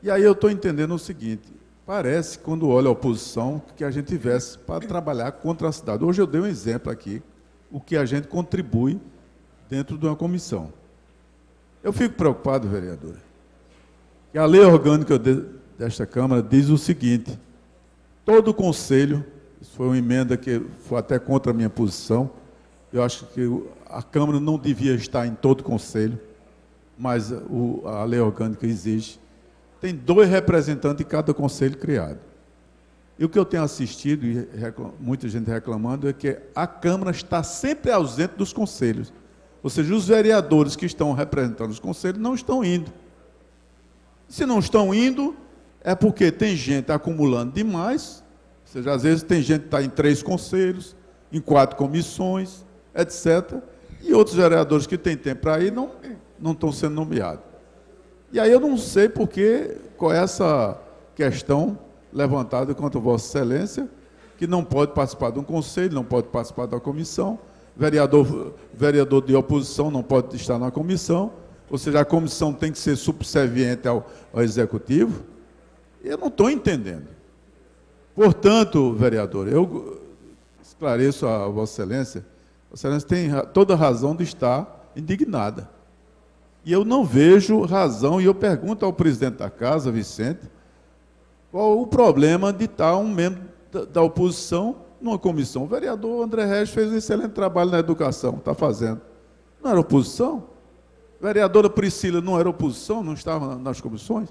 E aí eu estou entendendo o seguinte, parece, quando olha a oposição, que a gente tivesse para trabalhar contra a cidade. Hoje eu dei um exemplo aqui, o que a gente contribui dentro de uma comissão. Eu fico preocupado, vereadora, que a lei orgânica desta Câmara diz o seguinte, todo o Conselho, isso foi uma emenda que foi até contra a minha posição, eu acho que a Câmara não devia estar em todo o Conselho, mas a lei orgânica exige, tem 2 representantes em cada Conselho criado. E o que eu tenho assistido, e muita gente reclamando, é que a Câmara está sempre ausente dos Conselhos. Ou seja, os vereadores que estão representando os conselhos não estão indo. Se não estão indo, é porque tem gente acumulando demais, ou seja, às vezes tem gente que está em 3 conselhos, em 4 comissões, etc. E outros vereadores que têm tempo para ir não estão sendo nomeados. E aí eu não sei qual é essa questão levantada contra Vossa Excelência, que não pode participar de um conselho, não pode participar da comissão, vereador de oposição não pode estar na comissão, ou seja, a comissão tem que ser subserviente ao Executivo. Eu não estou entendendo. Portanto, vereador, eu esclareço a Vossa Excelência tem toda a razão de estar indignada. E eu não vejo razão, e eu pergunto ao presidente da Casa, Vicente, qual o problema de estar um membro da oposição numa comissão. O vereador André Regis fez um excelente trabalho na educação, está fazendo. Não era oposição? A vereadora Priscila não era oposição, não estava nas comissões?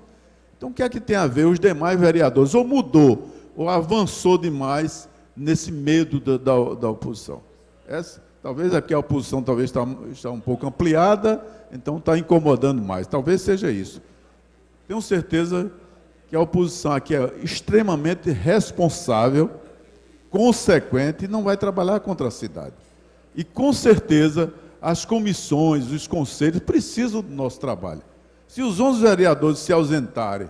Então, o que é que tem a ver os demais vereadores? Ou mudou, ou avançou demais nesse medo da oposição? Talvez aqui a oposição está um pouco ampliada, então está incomodando mais. Talvez seja isso. Tenho certeza que a oposição aqui é extremamente responsável, consequente, e não vai trabalhar contra a cidade. E, com certeza, as comissões, os conselhos precisam do nosso trabalho. Se os 11 vereadores se ausentarem,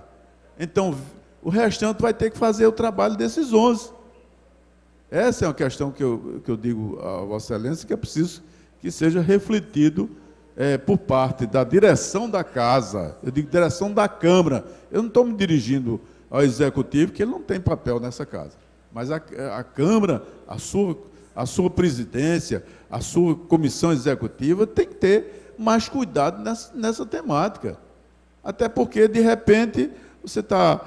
então o restante vai ter que fazer o trabalho desses 11. Essa é uma questão que eu digo a Vossa Excelência, que é preciso que seja refletido por parte da direção da Casa, eu digo direção da Câmara. Eu não estou me dirigindo ao Executivo, que ele não tem papel nessa Casa, mas a Câmara, a sua presidência, a sua comissão executiva tem que ter mais cuidado nessa temática. Até porque, de repente, você está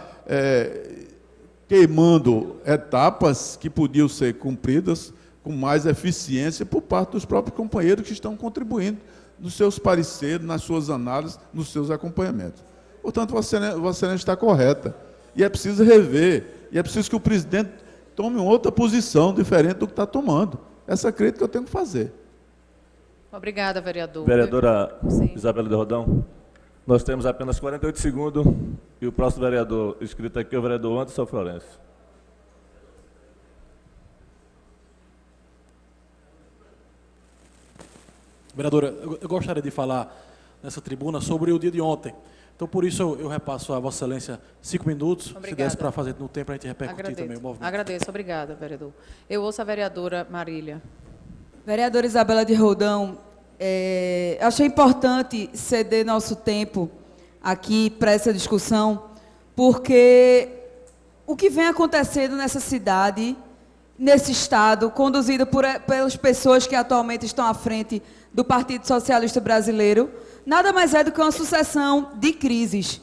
queimando etapas que podiam ser cumpridas com mais eficiência por parte dos próprios companheiros que estão contribuindo nos seus pareceres, nas suas análises, nos seus acompanhamentos. Portanto, Vossa Excelência está correta. E é preciso rever, e é preciso que o presidente tome outra posição diferente do que está tomando. Essa crítica eu tenho que fazer. Obrigada, vereador. Vereadora Sim. Isabela de Rodão, nós temos apenas 48 segundos e o próximo vereador inscrito aqui é o vereador Anderson Florencio. Vereadora, eu gostaria de falar nessa tribuna sobre o dia de ontem. Então, por isso, eu repasso a Vossa Excelência 5 minutos, Obrigada. se desse para fazer no tempo, para a gente repercutir Agradeço. também o movimento. Agradeço, obrigada, vereador. Eu ouço a vereadora Marília. Vereadora Isabela de Rodão, achei importante ceder nosso tempo aqui para essa discussão, porque o que vem acontecendo nessa cidade, nesse Estado, conduzido pelas pessoas que atualmente estão à frente do Partido Socialista Brasileiro, nada mais é do que uma sucessão de crises.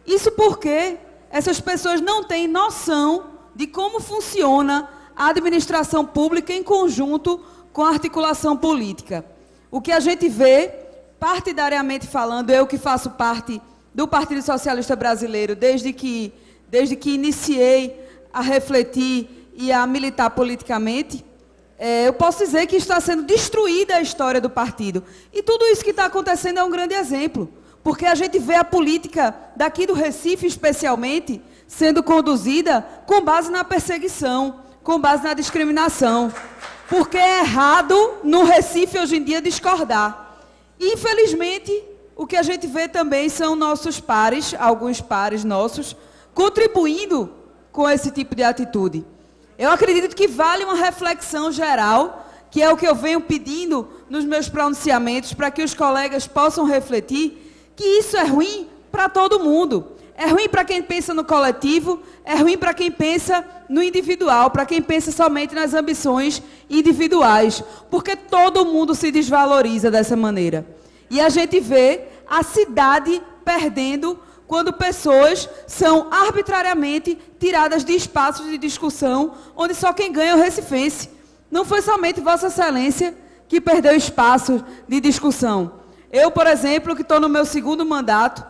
Isso porque essas pessoas não têm noção de como funciona a administração pública em conjunto com a articulação política. O que a gente vê, partidariamente falando, eu que faço parte do Partido Socialista Brasileiro desde que iniciei a refletir e a militar politicamente, eu posso dizer que está sendo destruída a história do partido. E tudo isso que está acontecendo é um grande exemplo, porque a gente vê a política daqui do Recife, especialmente, sendo conduzida com base na perseguição, com base na discriminação. Porque é errado no Recife hoje em dia discordar. E, infelizmente, o que a gente vê também são nossos pares, alguns pares nossos, contribuindo com esse tipo de atitude. Eu acredito que vale uma reflexão geral, que é o que eu venho pedindo nos meus pronunciamentos, para que os colegas possam refletir, que isso é ruim para todo mundo. É ruim para quem pensa no coletivo, é ruim para quem pensa no individual, para quem pensa somente nas ambições individuais, porque todo mundo se desvaloriza dessa maneira. E a gente vê a cidade perdendo quando pessoas são arbitrariamente tiradas de espaços de discussão, onde só quem ganha é o recifense. Não foi somente Vossa Excelência que perdeu espaços de discussão. Eu, por exemplo, que estou no meu 2º mandato,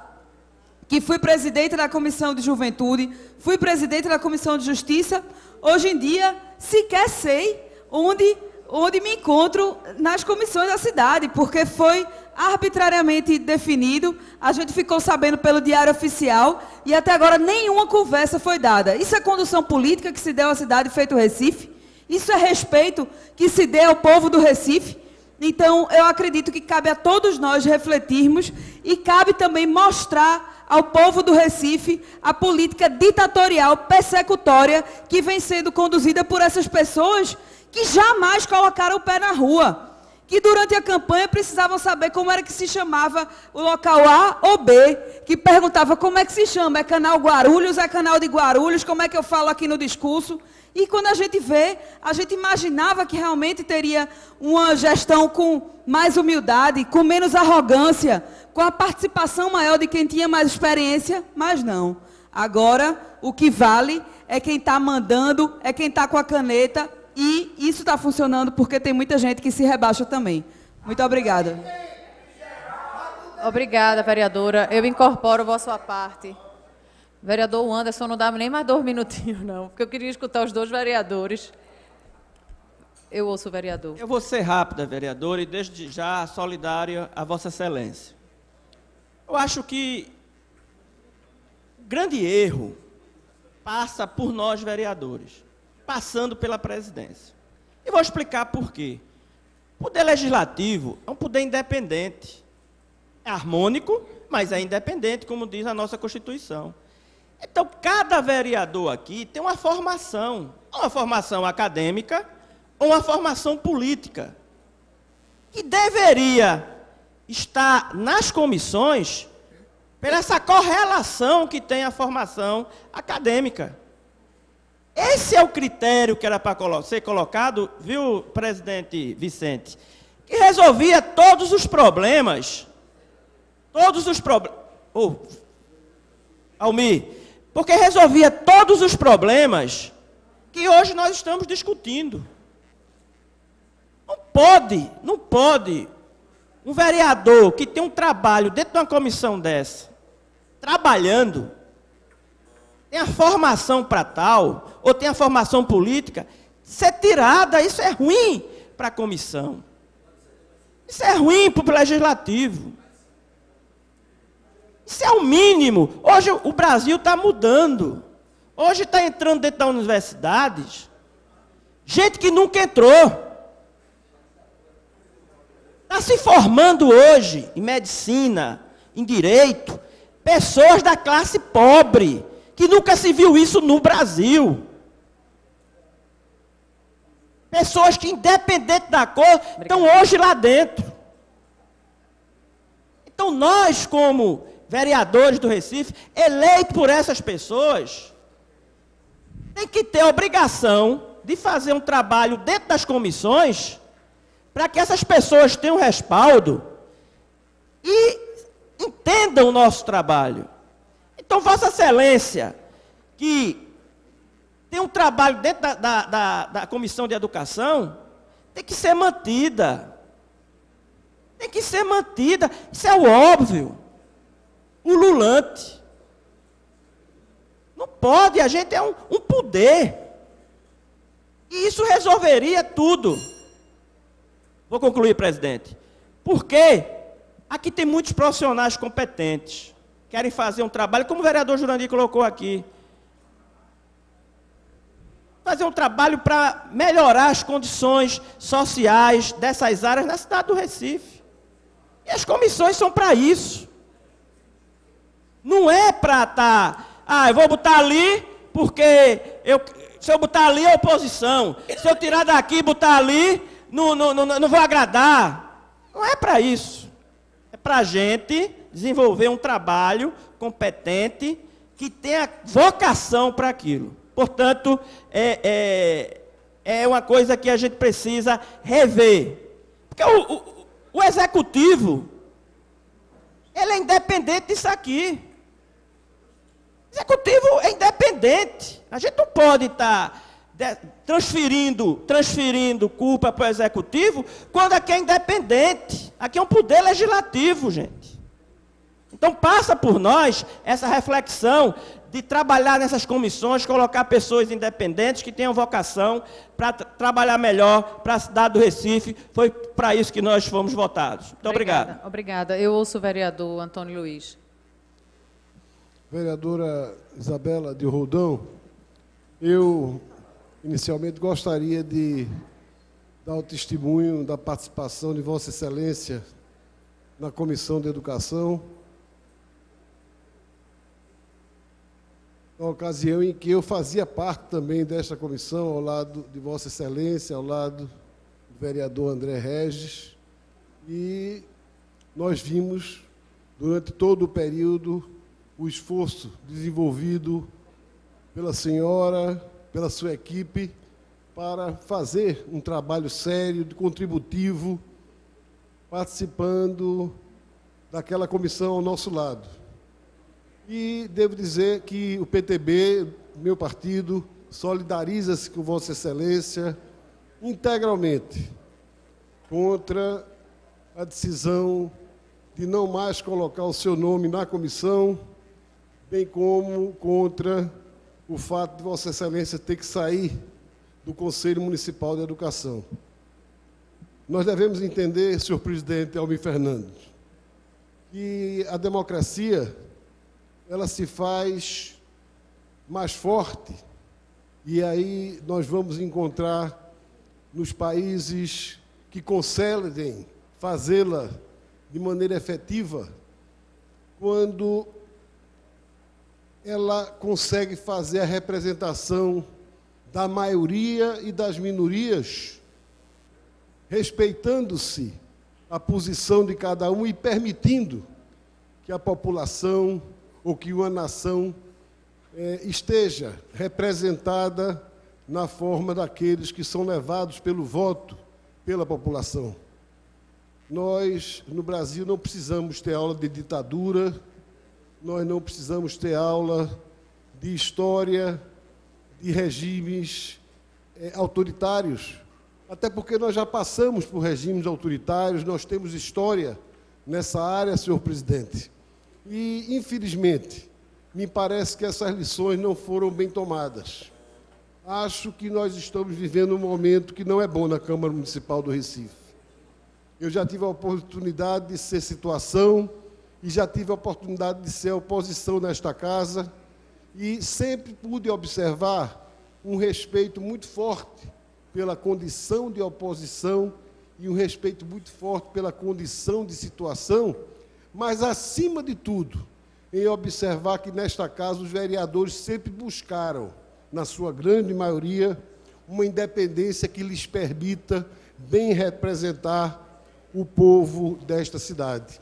que fui presidente da Comissão de Juventude, fui presidente da Comissão de Justiça, hoje em dia sequer sei onde me encontro nas comissões da cidade, porque foi arbitrariamente definido, a gente ficou sabendo pelo Diário Oficial e até agora nenhuma conversa foi dada. Isso é condução política que se deu à cidade feito Recife? Isso é respeito que se dê ao povo do Recife? Então, eu acredito que cabe a todos nós refletirmos e cabe também mostrar ao povo do Recife a política ditatorial, persecutória, que vem sendo conduzida por essas pessoas que jamais colocaram o pé na rua, que durante a campanha precisavam saber como era que se chamava o local A ou B, que perguntava como é que se chama, é canal Guarulhos, é canal de Guarulhos, como é que eu falo aqui no discurso? E quando a gente vê, a gente imaginava que realmente teria uma gestão com mais humildade, com menos arrogância, com a participação maior de quem tinha mais experiência, mas não. Agora, o que vale é quem está mandando, é quem está com a caneta, e isso está funcionando porque tem muita gente que se rebaixa também. Muito obrigada. Obrigada, vereadora. Eu incorporo a sua parte. Vereador Anderson, não dá nem mais 2 minutinhos, não, porque eu queria escutar os 2 vereadores. Eu ouço o vereador. Eu vou ser rápida, vereadora, e desde já solidária a Vossa Excelência. Eu acho que grande erro passa por nós, vereadores, passando pela presidência. E vou explicar por quê. O poder legislativo é um poder independente. É harmônico, mas é independente, como diz a nossa Constituição. Então, cada vereador aqui tem uma formação. uma formação acadêmica ou uma formação política, que deveria estar nas comissões pela essa correlação que tem a formação acadêmica. Esse é o critério que era para ser colocado, viu, presidente Vicente, que resolvia todos os problemas. Almir, porque resolvia todos os problemas que hoje nós estamos discutindo. Não pode um vereador que tem um trabalho dentro de uma comissão dessa, trabalhando, tem a formação para tal, ou tem a formação política, ser tirada. Isso é ruim para a comissão. Isso é ruim para o legislativo. Isso é o mínimo. Hoje o Brasil está mudando. Hoje está entrando dentro das universidades gente que nunca entrou. Está se formando hoje em medicina, em direito, pessoas da classe pobre, que nunca se viu isso no Brasil. Pessoas que, independente da cor, estão hoje lá dentro. Então, nós, como vereadores do Recife, eleitos por essas pessoas, tem que ter a obrigação de fazer um trabalho dentro das comissões para que essas pessoas tenham respaldo e entendam o nosso trabalho. Então, Vossa Excelência, que tem um trabalho dentro da Comissão de Educação, tem que ser mantida. Tem que ser mantida. Isso é o óbvio. O ululante. Não pode, a gente é um poder. E isso resolveria tudo. Vou concluir, presidente. Porque aqui tem muitos profissionais competentes, querem fazer um trabalho, como o vereador Jurandir colocou aqui. Fazer um trabalho para melhorar as condições sociais dessas áreas na cidade do Recife. E as comissões são para isso. Não é para estar, eu vou botar ali, porque se eu botar ali é oposição. Se eu tirar daqui e botar ali, não vou agradar. Não é para isso. É para a gente desenvolver um trabalho competente que tenha vocação para aquilo. Portanto, é uma coisa que a gente precisa rever. Porque o executivo, ele é independente disso aqui. O executivo é independente. A gente não pode estar transferindo culpa para o executivo quando aqui é independente. Aqui é um poder legislativo, gente. Então, passa por nós essa reflexão de trabalhar nessas comissões, colocar pessoas independentes que tenham vocação para trabalhar melhor para a cidade do Recife. Foi para isso que nós fomos votados. Muito obrigado. Obrigada. Eu ouço o vereador Antônio Luiz. Vereadora Isabela de Roldão, eu inicialmente gostaria de dar o testemunho da participação de Vossa Excelência na Comissão de Educação, na ocasião em que eu fazia parte também desta comissão, ao lado de Vossa Excelência, ao lado do vereador André Regis, e nós vimos, durante todo o período, o esforço desenvolvido pela senhora, pela sua equipe, para fazer um trabalho sério, contributivo, participando daquela comissão ao nosso lado. E devo dizer que o PTB, meu partido, solidariza-se com Vossa Excelência integralmente contra a decisão de não mais colocar o seu nome na comissão, bem como contra o fato de Vossa Excelência ter que sair do Conselho Municipal de Educação. Nós devemos entender, senhor presidente Almir Fernandes, que a democracia ela se faz mais forte, e aí nós vamos encontrar nos países que conseguem fazê-la de maneira efetiva, quando ela consegue fazer a representação da maioria e das minorias, respeitando-se a posição de cada um e permitindo que a população ou que uma nação esteja representada na forma daqueles que são levados pelo voto, pela população. Nós, no Brasil, não precisamos ter aula de ditadura, nós não precisamos ter aula de história de regimes autoritários, até porque nós já passamos por regimes autoritários, nós temos história nessa área, senhor presidente. E, infelizmente, me parece que essas lições não foram bem tomadas. Acho que nós estamos vivendo um momento que não é bom na Câmara Municipal do Recife. Eu já tive a oportunidade de ser situação e já tive a oportunidade de ser oposição nesta casa e sempre pude observar um respeito muito forte pela condição de oposição e um respeito muito forte pela condição de situação, mas, acima de tudo, em observar que, nesta casa, os vereadores sempre buscaram, na sua grande maioria, uma independência que lhes permita bem representar o povo desta cidade.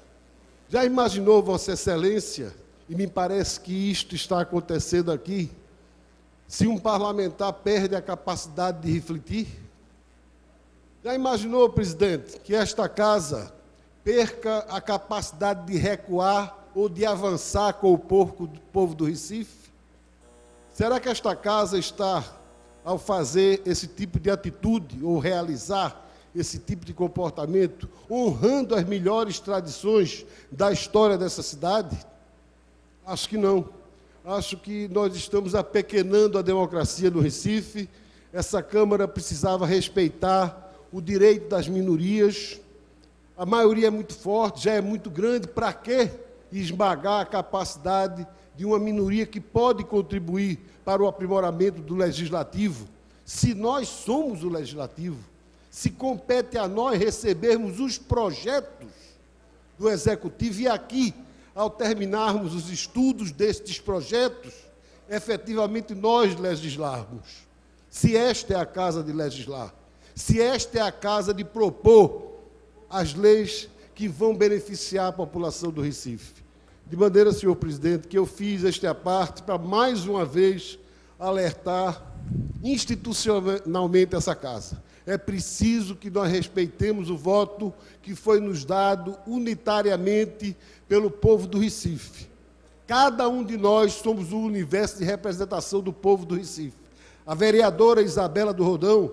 Já imaginou, Vossa Excelência, e me parece que isto está acontecendo aqui, se um parlamentar perde a capacidade de refletir? Já imaginou, presidente, que esta casa perca a capacidade de recuar ou de avançar com o povo do Recife? Será que esta casa está, ao fazer esse tipo de atitude, ou realizar esse tipo de comportamento, honrando as melhores tradições da história dessa cidade? Acho que não. Acho que nós estamos apequenando a democracia no Recife. Essa Câmara precisava respeitar o direito das minorias. A maioria é muito forte, já é muito grande. Para quê esmagar a capacidade de uma minoria que pode contribuir para o aprimoramento do Legislativo? Se nós somos o Legislativo, se compete a nós recebermos os projetos do Executivo e aqui, ao terminarmos os estudos destes projetos, efetivamente nós legislarmos. Se esta é a casa de legislar, se esta é a casa de propor as leis que vão beneficiar a população do Recife. De maneira, senhor presidente, que eu fiz esta parte para, mais uma vez, alertar institucionalmente essa casa. É preciso que nós respeitemos o voto que foi nos dado unitariamente pelo povo do Recife. Cada um de nós somos o universo de representação do povo do Recife. A vereadora Isabela do Rodão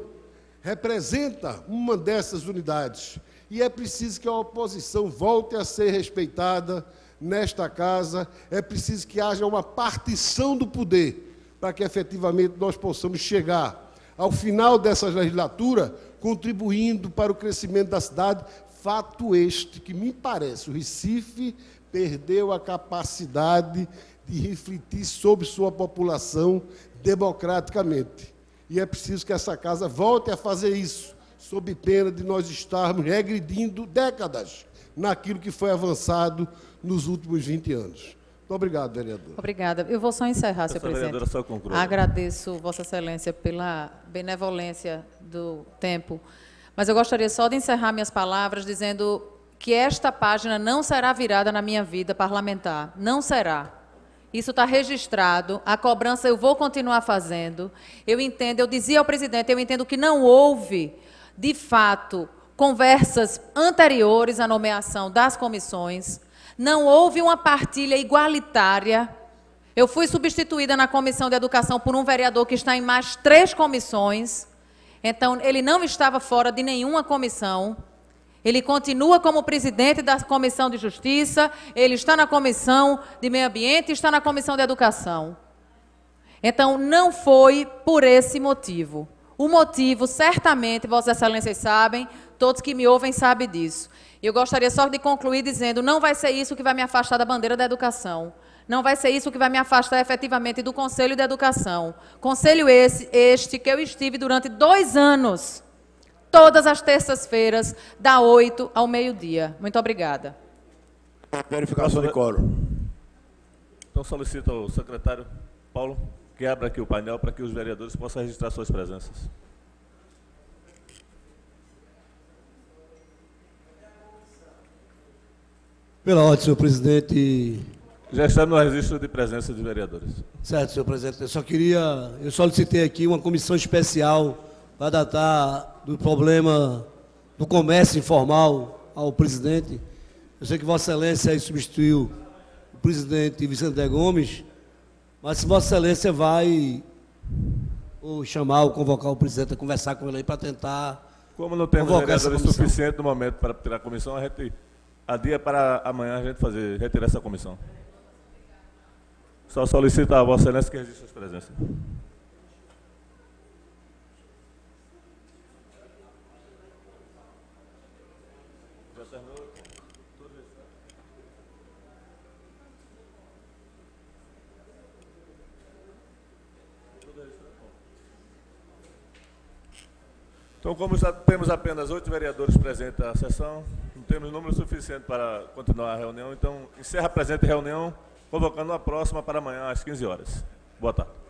representa uma dessas unidades. E é preciso que a oposição volte a ser respeitada nesta casa. É preciso que haja uma partição do poder para que, efetivamente, nós possamos chegar ao final dessa legislatura, contribuindo para o crescimento da cidade. Fato este que, me parece, o Recife perdeu a capacidade de refletir sobre sua população democraticamente. E é preciso que essa casa volte a fazer isso, sob pena de nós estarmos regredindo décadas naquilo que foi avançado nos últimos 20 anos. Muito obrigado, vereador. Obrigada. Eu vou só encerrar, senhor presidente. Vereadora, só conclui. Agradeço, Vossa Excelência, pela benevolência do tempo. Mas eu gostaria só de encerrar minhas palavras dizendo que esta página não será virada na minha vida parlamentar. Não será. Isso está registrado. A cobrança eu vou continuar fazendo. Eu entendo, eu dizia ao presidente, eu entendo que não houve, de fato, conversas anteriores à nomeação das comissões. Não houve uma partilha igualitária. Eu fui substituída na Comissão de Educação por um vereador que está em mais 3 comissões. Então, ele não estava fora de nenhuma comissão. Ele continua como presidente da Comissão de Justiça, ele está na Comissão de Meio Ambiente e está na Comissão de Educação. Então, não foi por esse motivo. O motivo, certamente, Vossas Excelências sabem, todos que me ouvem sabem disso. E eu gostaria só de concluir dizendo, não vai ser isso que vai me afastar da bandeira da educação. Não vai ser isso que vai me afastar efetivamente do Conselho de Educação. Conselho este que eu estive durante 2 anos, todas as terças-feiras, da 8 ao meio-dia. Muito obrigada. Verificação de quórum. Então, solicito ao secretário Paulo. que abra aqui o painel para que os vereadores possam registrar suas presenças. Pela ordem, senhor presidente. Já estamos no registro de presença dos vereadores. Certo, senhor presidente. Eu solicitei aqui uma comissão especial para tratar do problema do comércio informal ao presidente. Eu sei que Vossa Excelência aí substituiu o presidente Vicente de Gomes, mas se Vossa Excelência vai chamar ou convocar o presidente a conversar com ele aí para tentar. Como não temos vereadores suficientes no momento para tirar a comissão, a gente adia para amanhã a gente retirar essa comissão. Só solicito a Vossa Excelência que registre suas presenças. Já terminou? Então, como temos apenas 8 vereadores presentes à sessão, não temos número suficiente para continuar a reunião, então encerra a presente reunião, convocando a próxima para amanhã às 15 horas. Boa tarde.